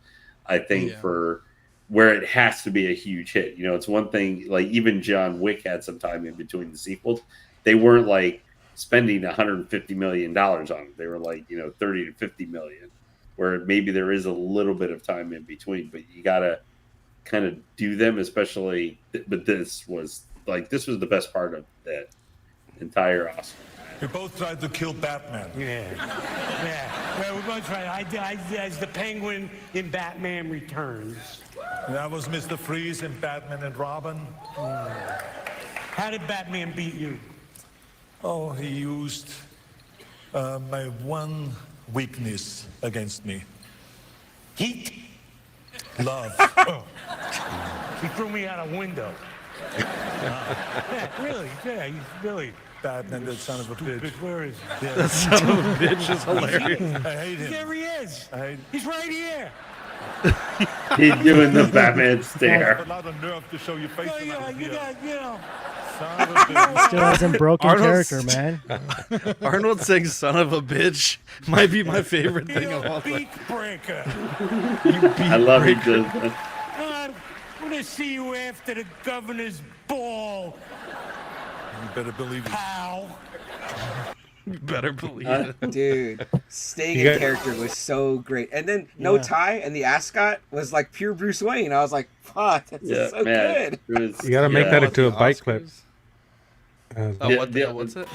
I think for where it has to be a huge hit, you know, it's one thing, like even John Wick had some time in between the sequels. They weren't like spending $150 million on it. They were like, you know, 30 to 50 million, where maybe there is a little bit of time in between, but you got to kind of do them, especially, but this was the best part of that entire Oscar. We both tried to kill Batman. Yeah. Well, we both tried. I as the Penguin in Batman Returns. And I was Mr. Freeze in Batman and Robin. How did Batman beat you? Oh, he used my one weakness against me. Heat? Love. He threw me out a window. Yeah, really? Yeah, he's really... Batman, that son of a bitch. Where is he? Yeah. That son of a bitch is hilarious. I hate him. There he is. I hate him. He's right here. He's doing the Batman stare. A lot of nerve to show your face. Oh, yeah, you know. Son of a bitch. Still hasn't broken Arnold's- character, man. Arnold saying "son of a bitch" might be my favorite thing of all time. Beak breaker. I love he does that. I'm gonna see you after the governor's ball, You better believe it. pal. You better believe it. Dude, staying You in got- character was so great. And then No Yeah. Tie and the ascot was like pure Bruce Wayne. I was like, fuck, that's just so man. good. It was- You gotta make yeah. that into a The bike Oscars? clip. Oh, Yeah, what yeah. what's it?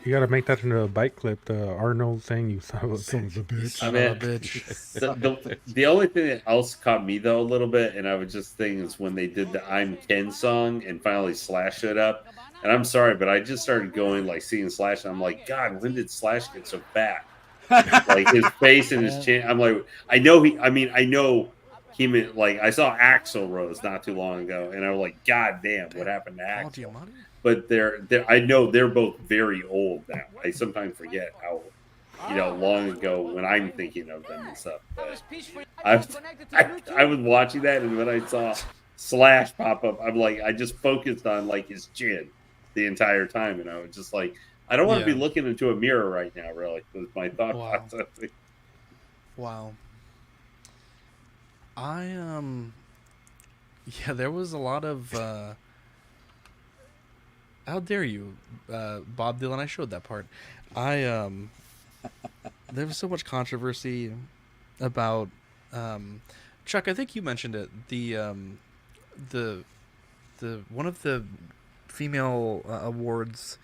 You gotta make that into a bike clip. The Arnold saying, "You son of a bitch." Son I mean, of a bitch. the only thing that else caught me though a little bit, and I was just thinking, is when they did the "I'm Ken" song and finally Slash showed up. And I'm sorry, but I just started going like seeing Slash, and I'm like, God, when did Slash get so fat? Like his face and his chin. I'm like, I know he meant, like I saw Axl Rose not too long ago, and I was like, God damn, what happened to Paul Axl? Giamatti? But I know they're both very old now. I sometimes forget how, long ago when I'm thinking of them and stuff. But I was watching that, and when I saw Slash pop up, I'm like, I just focused on like his chin the entire time, and I was just like, I don't want to be looking into a mirror right now. Really, was my thought process. Wow. There was a lot of. How dare you, Bob Dylan? I showed that part. There was so much controversy about Chuck. I think you mentioned it. The one of the female awards,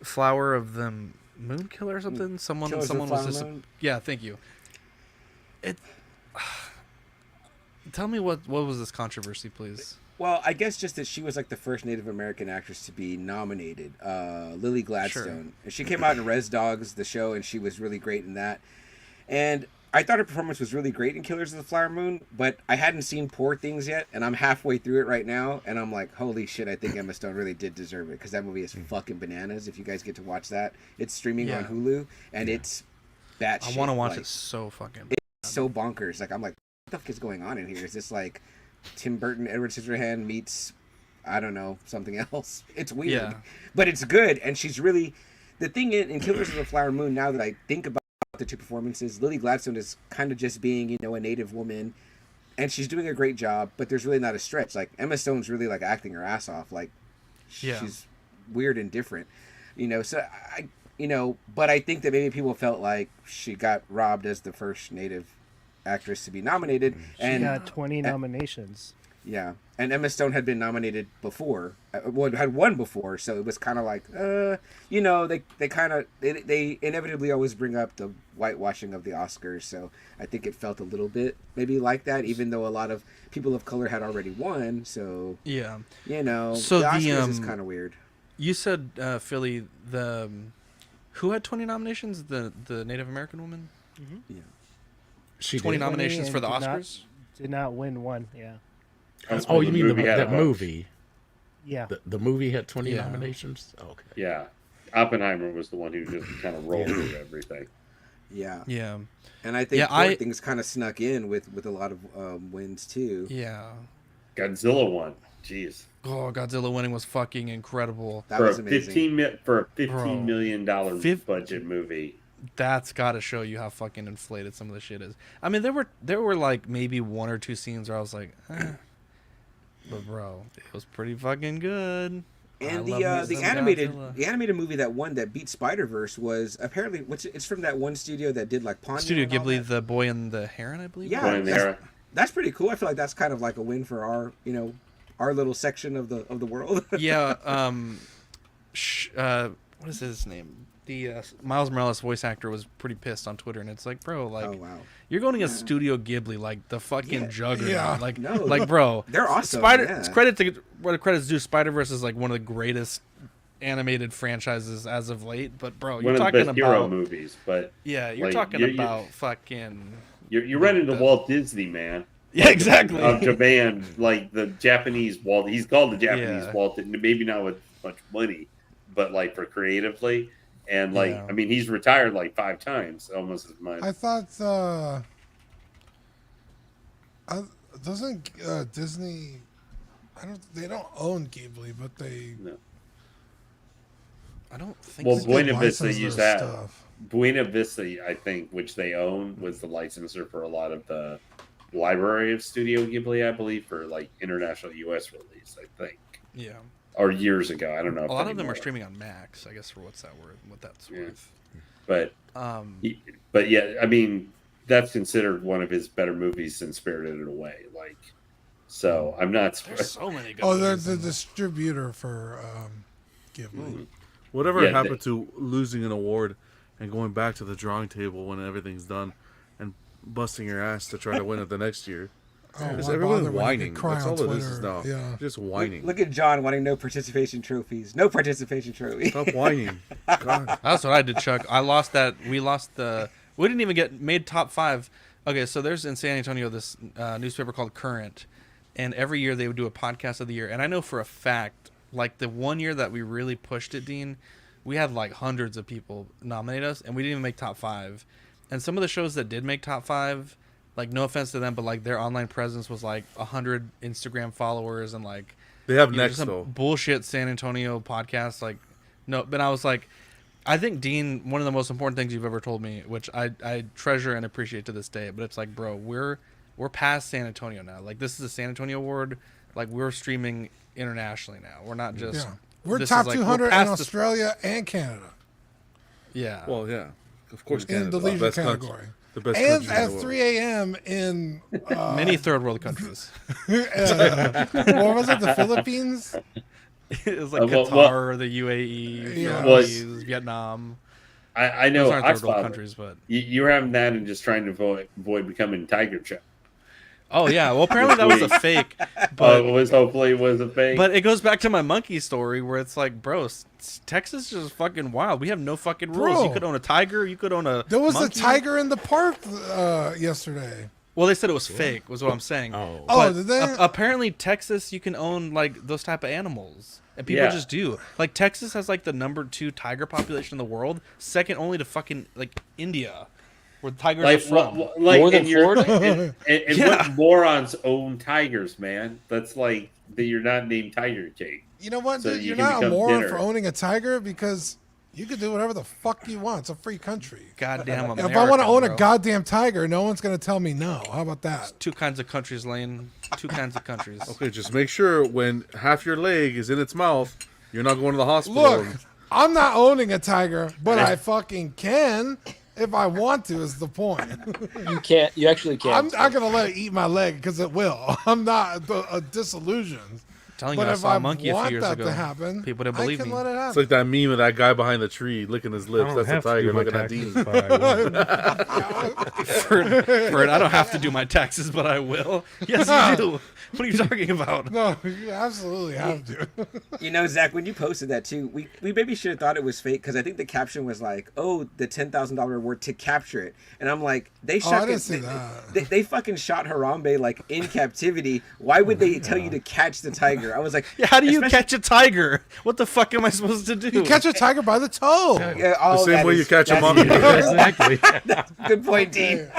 Flower of the Moon Killer or something. Someone Killers of the was Flower just Moon? yeah. Thank you. Tell me what was this controversy, please? Well, I guess just that she was like the first Native American actress to be nominated, Lily Gladstone. And she came out in Res Dogs, the show, and she was really great in that. And I thought her performance was really great in Killers of the Flower Moon, but I hadn't seen Poor Things yet, and I'm halfway through it right now, and I'm like, holy shit, I think Emma Stone really did deserve it, because that movie is fucking bananas. If you guys get to watch that, it's streaming on Hulu, and it's batshit. I want to watch like, it so fucking. It's so bonkers. Like, I'm like, what the fuck is going on in here? Is this like Tim Burton, Edward Scissorhands meets, I don't know, something else? It's weird, but it's good, and she's really, the thing in Killers of the Flower Moon, now that I think about the two performances, Lily Gladstone is kind of just being, a native woman, and she's doing a great job, but there's really not a stretch. Like, Emma Stone's really like acting her ass off. Like, she's weird and different, so but I think that maybe people felt like she got robbed as the first native actress to be nominated. She got 20 nominations. Yeah, and Emma Stone had been nominated before, had won before, so it was kind of like, they inevitably always bring up the whitewashing of the Oscars, so I think it felt a little bit maybe like that, even though a lot of people of color had already won, so So the Oscars is kind of weird. You said Philly, Who had 20 nominations? The Native American woman. Yeah. She 20 did. nominations for the and Oscars. Did not win one. Yeah. Oh, you mean movie had that a bunch. movie? Yeah. The movie had 20 Yeah. nominations. Oh, okay. Yeah, Oppenheimer was the one who just kind of rolled through everything. Yeah. Yeah. And I think Yeah, Poor Things kind of snuck in with a lot of wins too. Yeah. Godzilla won. Jeez. Oh, Godzilla winning was fucking incredible. That For was a amazing. for a Bro. $15 million Fif- budget movie. That's got to show you how fucking inflated some of the shit is. I mean, there were like maybe one or two scenes where I was like, but bro, it was pretty fucking good. And I love me the some Godzilla. animated movie that won that beat Spider-Verse was apparently it's from that one studio that did like Ponyo Studio and all Ghibli, that. The Boy and the Heron, I believe. Yeah, Boy and the Heron. that's pretty cool. I feel like that's kind of like a win for our little section of the world. Yeah. What is his name? The Miles Morales voice actor was pretty pissed on Twitter, and it's like, bro, like, Oh, wow. you're going against Studio Ghibli, like the fucking juggernaut. Yeah. Like, No, like, bro, they're awesome, It's yeah. credit to where the credit's due. Spider-Verse is like one of the greatest animated franchises as of late. But bro, One you're of the talking best about hero movies, but yeah, you're like, talking you- about fucking you're running to Walt Disney, man. yeah, exactly. Of Japan, like the Japanese Walt. He's called the Japanese Yeah. Walt, maybe not with much money, but like for creatively. And like, Yeah. I mean, he's retired like 5 times, almost as much. I thought doesn't Disney? They don't own Ghibli, but they. No. I don't think. Well, so. Buena license Vista used their that. stuff. Buena Vista, I think, which they own, was the licensor for a lot of the library of Studio Ghibli, I believe, for like international U.S. release. I think, Yeah, or years ago. I don't know. a if lot of them anymore. are streaming on Max. I guess for what that's Yeah. worth. But but yeah, I mean, that's considered one of his better movies since Spirited Away. Like, so I'm not. There's so many good. Oh, they're movies the in there. distributor for Ghibli. Whatever Yeah, happened to losing an award and going back to the drawing table when everything's done and busting your ass to try to win it the next year? Oh, Because why everyone's bother when you whining. can cry That's on all it is Twitter? now. Yeah. Just whining. Look at John wanting no participation trophies. No participation trophy. Stop whining. God. That's what I did, Chuck. I lost that. We lost the. We didn't even get made top 5. Okay, so there's in San Antonio this newspaper called Current, and every year they would do a podcast of the year. And I know for a fact, like the one year that we really pushed it, Dean, we had like hundreds of people nominate us, and we didn't even make top 5. And some of the shows that did make top 5, like no offense to them, but like their online presence was like 100 Instagram followers and like They have you know, next some though. bullshit San Antonio podcast. Like no, but I was like, I think Dean, one of the most important things you've ever told me, which I treasure and appreciate to this day, but it's like, bro, we're past San Antonio now. Like this is a San Antonio award. Like we're streaming internationally now. We're not just Yeah. We're this top is like, 200 in past the- Australia and Canada yeah. Well, yeah. Of course, in Canada's the leisure best country. category. The best And country in at the world. 3 a.m. in Many third world countries. what was it? The Philippines? It was like well, Qatar, the UAE, Yeah. Philippines, Vietnam. I know Those aren't third world Oxford countries, but you were having that and just trying to avoid becoming Tiger Chub. oh yeah. Well, apparently that was a fake. But But hopefully it was a fake. But it goes back to my monkey story where it's like, bro, Texas is just fucking wild. We have no fucking rules. Bro. You could own a tiger. You could own a There was monkey. a tiger in the park yesterday. Well, they said it was fake, was what I'm saying. Oh. But did they? apparently Texas, you can own like those type of animals. And people Yeah. just do. Like Texas has like the number 2 tiger population in the world, second only to fucking like India, where tigers are from. More than and you're- Florida? And Yeah. what morons own tigers, man? That's like that you're not named Tiger King. You know what? So dude? you You're can not a become moron dinner. for owning a tiger because you can do whatever the fuck you want. It's a free country. Goddamn And America. if I want to own bro. a goddamn tiger, no one's going to tell me no. How about that? 2 kinds of countries, Lane. 2 kinds of countries. Okay, just make sure when half your leg is in its mouth, you're not going to the hospital. Look, I'm not owning a tiger, but I fucking can if I want to, is the point. You can't. You actually can't. I'm not going to let it eat my leg because it will. I'm not disillusioned. telling you, But I if saw I a monkey a want few years that ago. to happen, People didn't I believe can me. let it It's happen. like that meme of that guy behind the tree licking his lips. That's the tiger looking at Dean. Ferd, I don't have to do my taxes, but I will. Yes, you do. What are you talking about? No, you absolutely have to. You know, Zach, when you posted that too, we maybe should have thought it was fake because I think the caption was like, "Oh, the $10,000 reward to capture it," and I'm like, they shot. I didn't see that. They fucking shot Harambe like in captivity. Why would they tell you to catch the tiger? I was like, Yeah, how do you catch a tiger? What the fuck am I supposed to do? You catch a tiger by the toe. Yeah, The same way you catch a monkey. Exactly. Good point, Dean.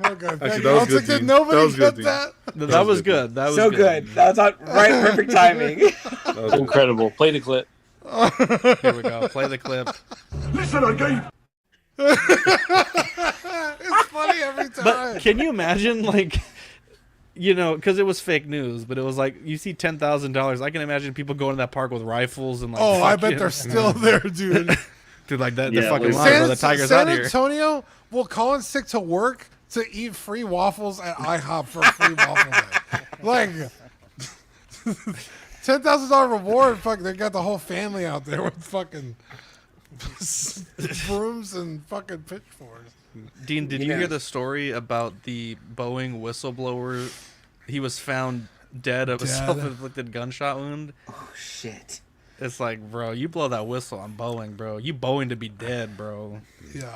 Okay, Actually, that was good, did Dean. nobody That was get good, that? That was good. That was So good. That was on perfect timing. Incredible. Play the clip. Here we go. Play the clip. Listen again. It's funny every time. But can you imagine, like, you know, because it was fake news, but it was like you see $10,000. I can imagine people going to that park with rifles and like. Oh, I bet fucking- they're still there, dude. Dude, like that. Yeah, the fucking like- line where the tiger's San out here. Antonio will call in sick to work to eat free waffles at IHOP for a free waffle day. Like $10,000 reward. Fuck, they got the whole family out there with fucking brooms and fucking pitchforks. Dean, did you hear the story about the Boeing whistleblower? He was found dead of a Dead. self-inflicted gunshot wound. Oh shit. It's like, bro, you blow that whistle on Boeing, bro. You Boeing to be dead, bro. Yeah.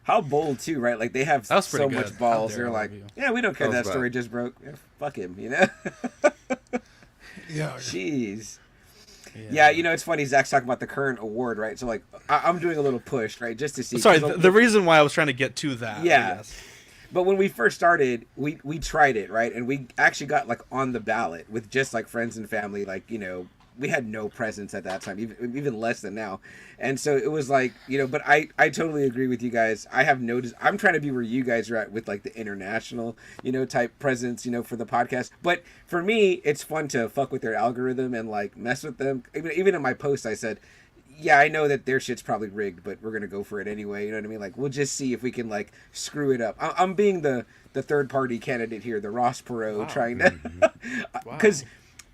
How bold too, right? Like they have That was so pretty much good. balls. How They're dare like, you. yeah, we don't care That that was story bad. just broke. Yeah, fuck him, you know. Yeah. Jeez. Yeah, you know, it's funny. Zach's talking about the current award, right? So like, I'm doing a little push, right, just to see. Sorry, 'cause the reason why I was trying to get to that. Yeah. Yes. But when we first started, we tried it, right? And we actually got like on the ballot with just like friends and family. Like, you know, we had no presence at that time, even less than now. And so it was like, you know, but I totally agree with you guys. I have noticed, I'm trying to be where you guys are at with like the international, you know, type presence, you know, for the podcast. But for me, it's fun to fuck with their algorithm and like mess with them. Even in my post, I said, yeah, I know that their shit's probably rigged, but we're gonna go for it anyway. You know what I mean? Like, we'll just see if we can like screw it up. I'm being the third party candidate here, the Ross Perot, trying to, because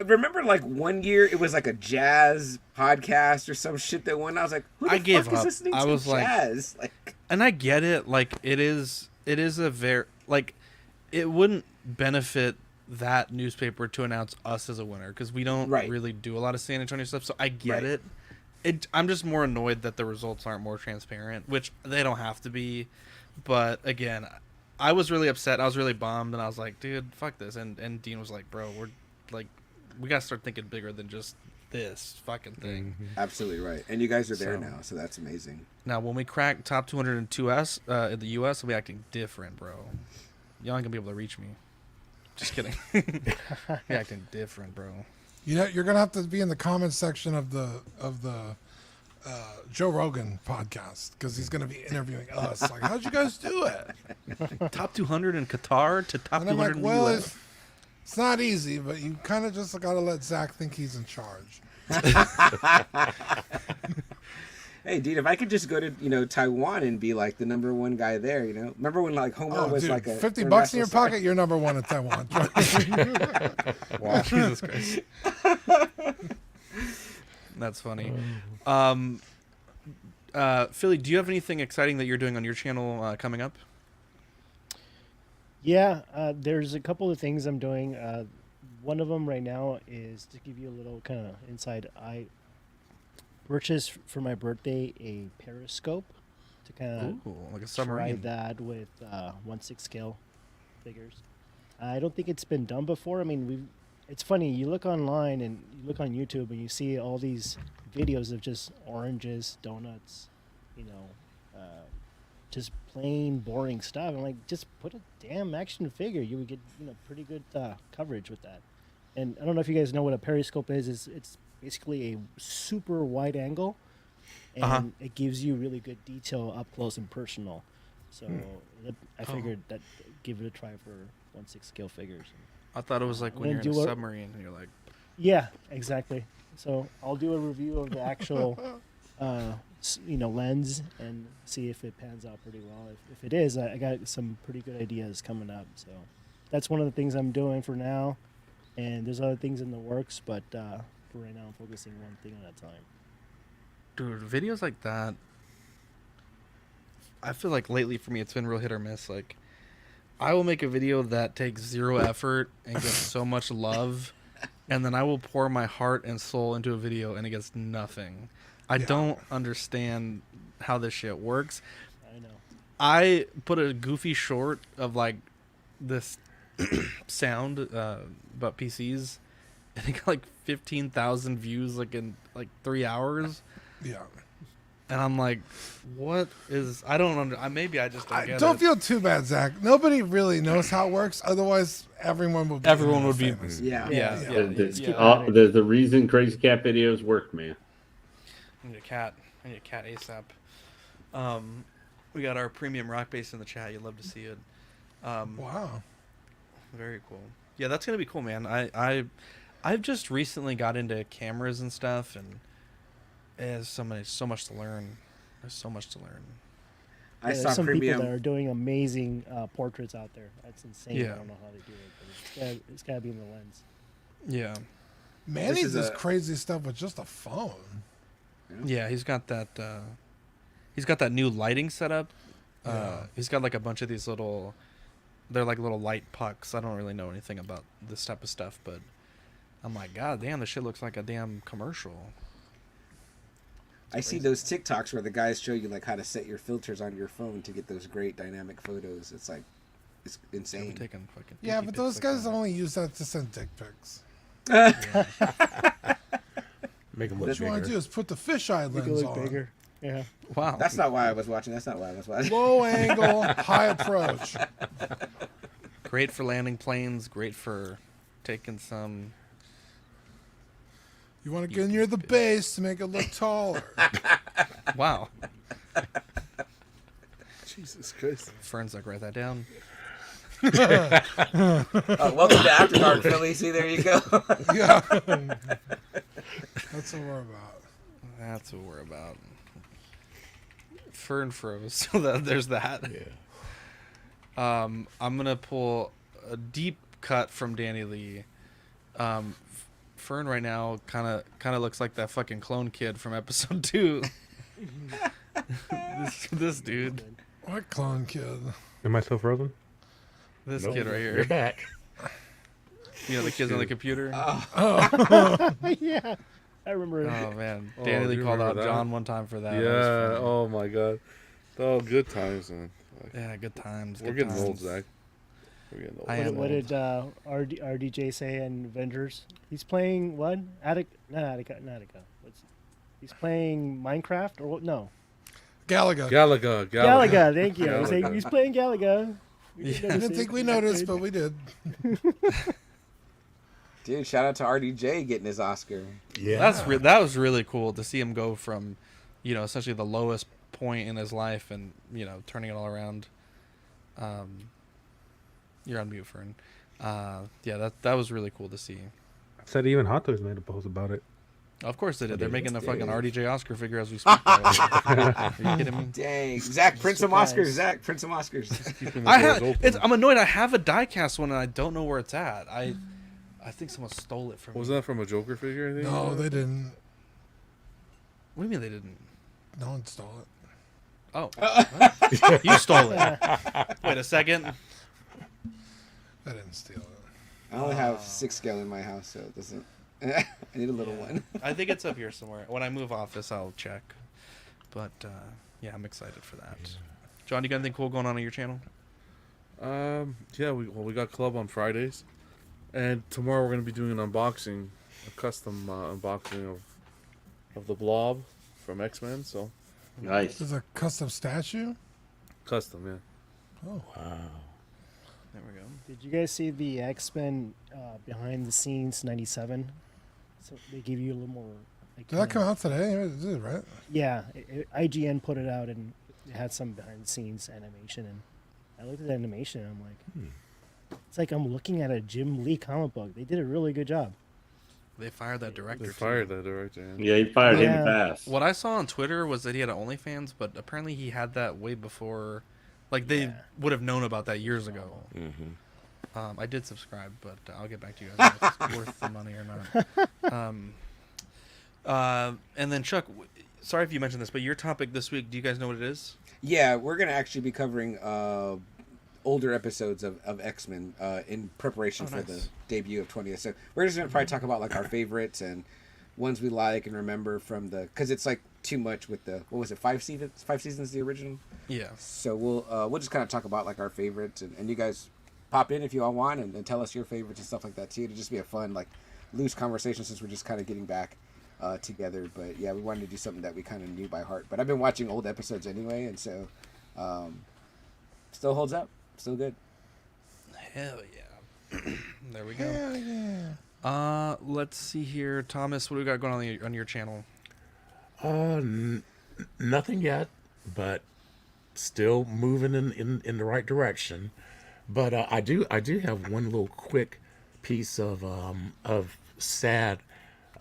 remember like one year it was like a jazz podcast or some shit that won. I was like, who the I gave fuck is up. listening I to was like- jazz? Like, And I get it. Like, it is a very, like, it wouldn't benefit that newspaper to announce us as a winner because we don't Right. really do a lot of San Antonio stuff. So I get Right. it. I'm just more annoyed that the results aren't more transparent, which they don't have to be. But again, I was really upset. I was really bummed, and I was like, dude, fuck this. And Dean was like, bro, we're like, we gotta start thinking bigger than just this fucking thing. absolutely right. And you guys are there So- now, so that's amazing. Now, when we crack top 202s in the U.S., we'll be acting different, bro. Y'all ain't gonna be able to reach me. Just kidding. Be acting different, bro. You know, you're gonna have to be in the comments section of the Joe Rogan podcast because he's gonna be interviewing us. Like, how'd you guys do it? Top 200 in Qatar to top And I'm 200 like, in well, the U.S. it's not easy, but you kind of just gotta let Zach think he's in charge. Hey, dude, if I could just go to, you know, Taiwan and be like the number one guy there, you know? Remember when like Homer Oh, was dude, like a $50 in your international star? pocket, you're number one in Taiwan. Wow, Jesus Christ. That's funny. Philly, do you have anything exciting that you're doing on your channel coming up? Yeah, there's a couple of things I'm doing. One of them right now is to give you a little kind of insight. I purchased for my birthday a periscope to kind Ooh, like a of try submarine. that with 1/6 scale figures. I don't think it's been done before. I mean, it's funny. You look online and you look on YouTube and you see all these videos of just oranges, donuts, you know, just plain boring stuff. I'm like, just put a damn action figure. You would get, you know, pretty good coverage with that. And I don't know if you guys know what a periscope is. It's basically a super wide angle, and it gives you really good detail up close and personal. So I figured that give it a try for 1/6 scale figures. I thought it was like when I'm you're gonna in a do a- submarine and you're like, Yeah, exactly. So I'll do a review of the actual, you know, lens and see if it pans out pretty well. If it is, I got some pretty good ideas coming up. So that's one of the things I'm doing for now. and there's other things in the works, but for right now, I'm focusing one thing at a time. Dude, videos like that, I feel like lately for me it's been real hit or miss. Like, I will make a video that takes zero effort and gets so much love, and then I will pour my heart and soul into a video and it gets nothing. I don't understand how this shit works. I know. I put a goofy short of like this sound about PCs, and it got like 15,000 views like in like 3 hours. Yeah. And I'm like, what is? I don't under. Maybe I just don't get Don't it. feel too bad, Zach. Nobody really knows how it works. Otherwise, everyone would be. Famous. There's the reason Crazy Cat videos work, man. I need a cat. I need a cat ASAP. We got our premium rock bass in the chat. You'd love to see it. Wow. Very cool. Yeah, that's gonna be cool, man. I've just recently got into cameras and stuff, and there's so much to learn. There's so much to learn. I saw some people that are doing amazing portraits out there. That's insane. Yeah. I don't know how they do it, but it's gotta be in the lens. Yeah. Manny does crazy stuff with just a phone. Yeah, he's got that. He's got that new lighting setup. He's got like a bunch of these little. They're like little light pucks. I don't really know anything about this type of stuff, but I'm like, God damn, this shit looks like a damn commercial. I see those TikToks where the guys show you like how to set your filters on your phone to get those great dynamic photos. It's like, it's insane. Yeah, but those guys only use that to send dick pics. Make them What you want to do is put the fisheye lens on. Bigger. Yeah. Wow. That's not why I was watching. That's not why I was watching. Low angle, high approach. Great for landing planes. Great for taking some. You want to get near the base to make it look taller. Wow. Jesus Christ. Fern's like, write that down. Welcome to After Dark, Philly. See, there you go. Yeah. That's what we're about. That's what we're about. Fern froze, so there's that. Yeah. I'm gonna pull a deep cut from Danny Lee. Fern right now kind of looks like that fucking clone kid from episode 2. this dude. What clone kid? Am I still frozen? This Nope. kid right here. You're back. You know the kids on the computer. Yeah, I remember. Oh man, Danny Lee called out John one time for that. That was Yeah. funny. Oh my God. Oh, good times, man. Yeah, good times. We're good getting old, times. Zach. We're getting old. I am What old. did RDJ say in Avengers? He's playing what? Not Attica. He's playing Minecraft or what? No. Galaga. Galaga. Thank you. Galaga. He's playing Galaga. I didn't think we noticed, but we did. Dude, shout out to RDJ getting his Oscar. Yeah. That was really cool to see him go from, essentially the lowest point in his life and turning it all around. You're on mute, Fern. Yeah, that was really cool to see. Said even Hot Toys made a post about it. Of course they did. They're making the fucking RDJ Oscar figure as we speak. Are you kidding me? Dang, Zach, print some Oscars. Zach, print some Oscars. I'm annoyed. I have a diecast one and I don't know where it's at. I think someone stole it from me. Was that from a Joker figure? I think. No, they didn't. What do you mean they didn't? No one stole it. Oh, you stole it. Wait a second. I didn't steal it. I only have 6 scale in my house, so it doesn't. I need a little one. I think it's up here somewhere. When I move office, I'll check. But yeah, I'm excited for that. John, you got anything cool going on your channel? Yeah, we got club on Fridays, and tomorrow we're gonna be doing an unboxing, a custom unboxing of the Blob from X-Men. So Nice. There's a custom statue? custom, yeah. Oh. Wow. There we go. Did you guys see the X-Men behind the scenes '97? So they give you a little more. Like, Did that come out today? It did, right? Yeah, IGN put it out and it had some behind the scenes animation, and I looked at the animation and I'm like, it's like I'm looking at a Jim Lee comic book. They did a really good job. They fired that director. They fired that director. Yeah, he fired him fast. What I saw on Twitter was that he had an OnlyFans, but apparently he had that way before. Like they would have known about that years ago. Mm-hmm. I did subscribe, but I'll get back to you guys if it's worth the money or not. And then Chuck, sorry if you mentioned this, but your topic this week, do you guys know what it is? Yeah, we're gonna actually be covering older episodes of X-Men in preparation for the debut of 20th. So we're just gonna probably talk about like our favorites and ones we like and remember from the, because it's like too much with the, what was it, 5 seasons? 5 seasons the original. Yeah. So we'll just kind of talk about like our favorites, and you guys pop in if you all want and tell us your favorites and stuff like that too. It'll just be a fun like loose conversation since we're just kind of getting back together. But yeah, we wanted to do something that we kind of knew by heart. But I've been watching old episodes anyway, and so still holds up, still good. Hell yeah! There we go. Hell yeah. Let's see here, Thomas. What do we got going on your channel? Nothing yet, but still moving in the right direction. But I do have one little quick piece of sad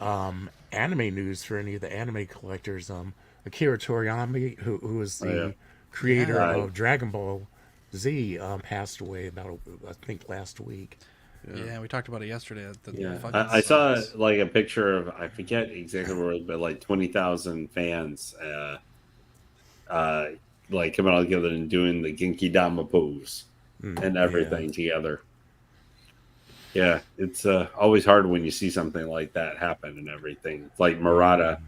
anime news for any of the anime collectors. Akira Toriyama, who is the creator of Dragon Ball Z, passed away about I think last week. Yeah, we talked about it yesterday. I saw like a picture of, I forget exactly where it was, but like 20,000 fans like coming all together and doing the Genki Dama pose and everything together. Yeah, it's always hard when you see something like that happen and everything. Like Murata,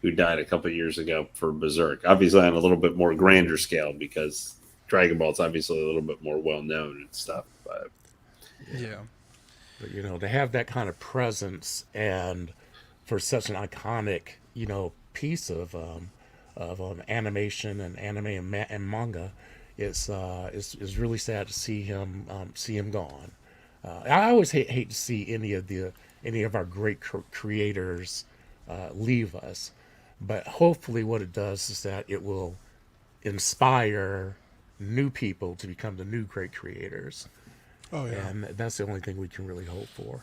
who died a couple of years ago for Berserk, obviously on a little bit more grander scale because Dragon Ball is obviously a little bit more well known and stuff. But yeah, but you know, to have that kind of presence and for such an iconic, you know, piece of animation and anime and manga, it's really sad to see him gone. I always hate to see any of our great creators leave us, but hopefully what it does is that it will inspire new people to become the new great creators. Oh yeah, and that's the only thing we can really hope for.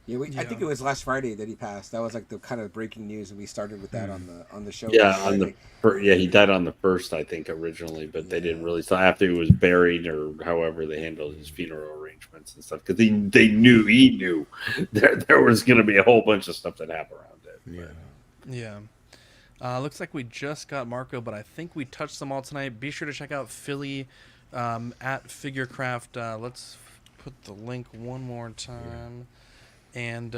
Yeah, I think it was last Friday that he passed. That was like the kind of breaking news, and we started with that on the show. Yeah, he died on the 1st, I think, originally, but they didn't really. So after he was buried, or however they handled his funeral arrangements and stuff, because he knew there was going to be a whole bunch of stuff that happened around it. Yeah. Looks like we just got Marco, but I think we touched them all tonight. Be sure to check out Philly at Figurecraft. Let's put the link one more time. And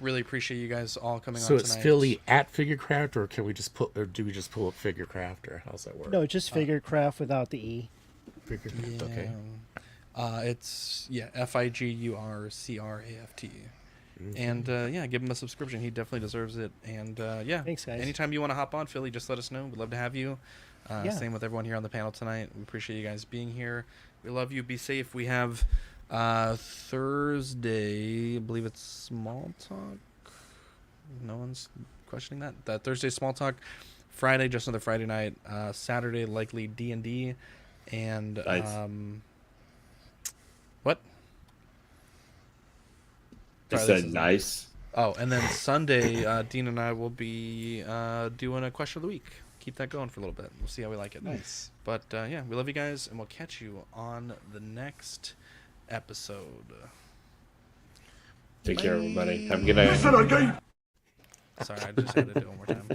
really appreciate you guys all coming on tonight. So it's Philly at Figurecraft, or do we just pull up Figurecraft, or how's that work? No, just Figurecraft without the E. Figurecraft, okay. It's FIGURCRAFT. And give him a subscription. He definitely deserves it. And thanks, guys. Anytime you want to hop on, Philly, just let us know. We'd love to have you. Same with everyone here on the panel tonight. We appreciate you guys being here. We love you. Be safe. We have Thursday, I believe it's Small Talk. No one's questioning that. Thursday Small Talk. Friday, just another Friday night. Saturday, likely D&D. And what? I said nice. Oh, and then Sunday, Dean and I will be doing a question of the week. Keep that going for a little bit. We'll see how we like it. Nice. But we love you guys, and we'll catch you on the next episode. Take care, everybody. Have a good night. Sorry, I just had to do it one more time.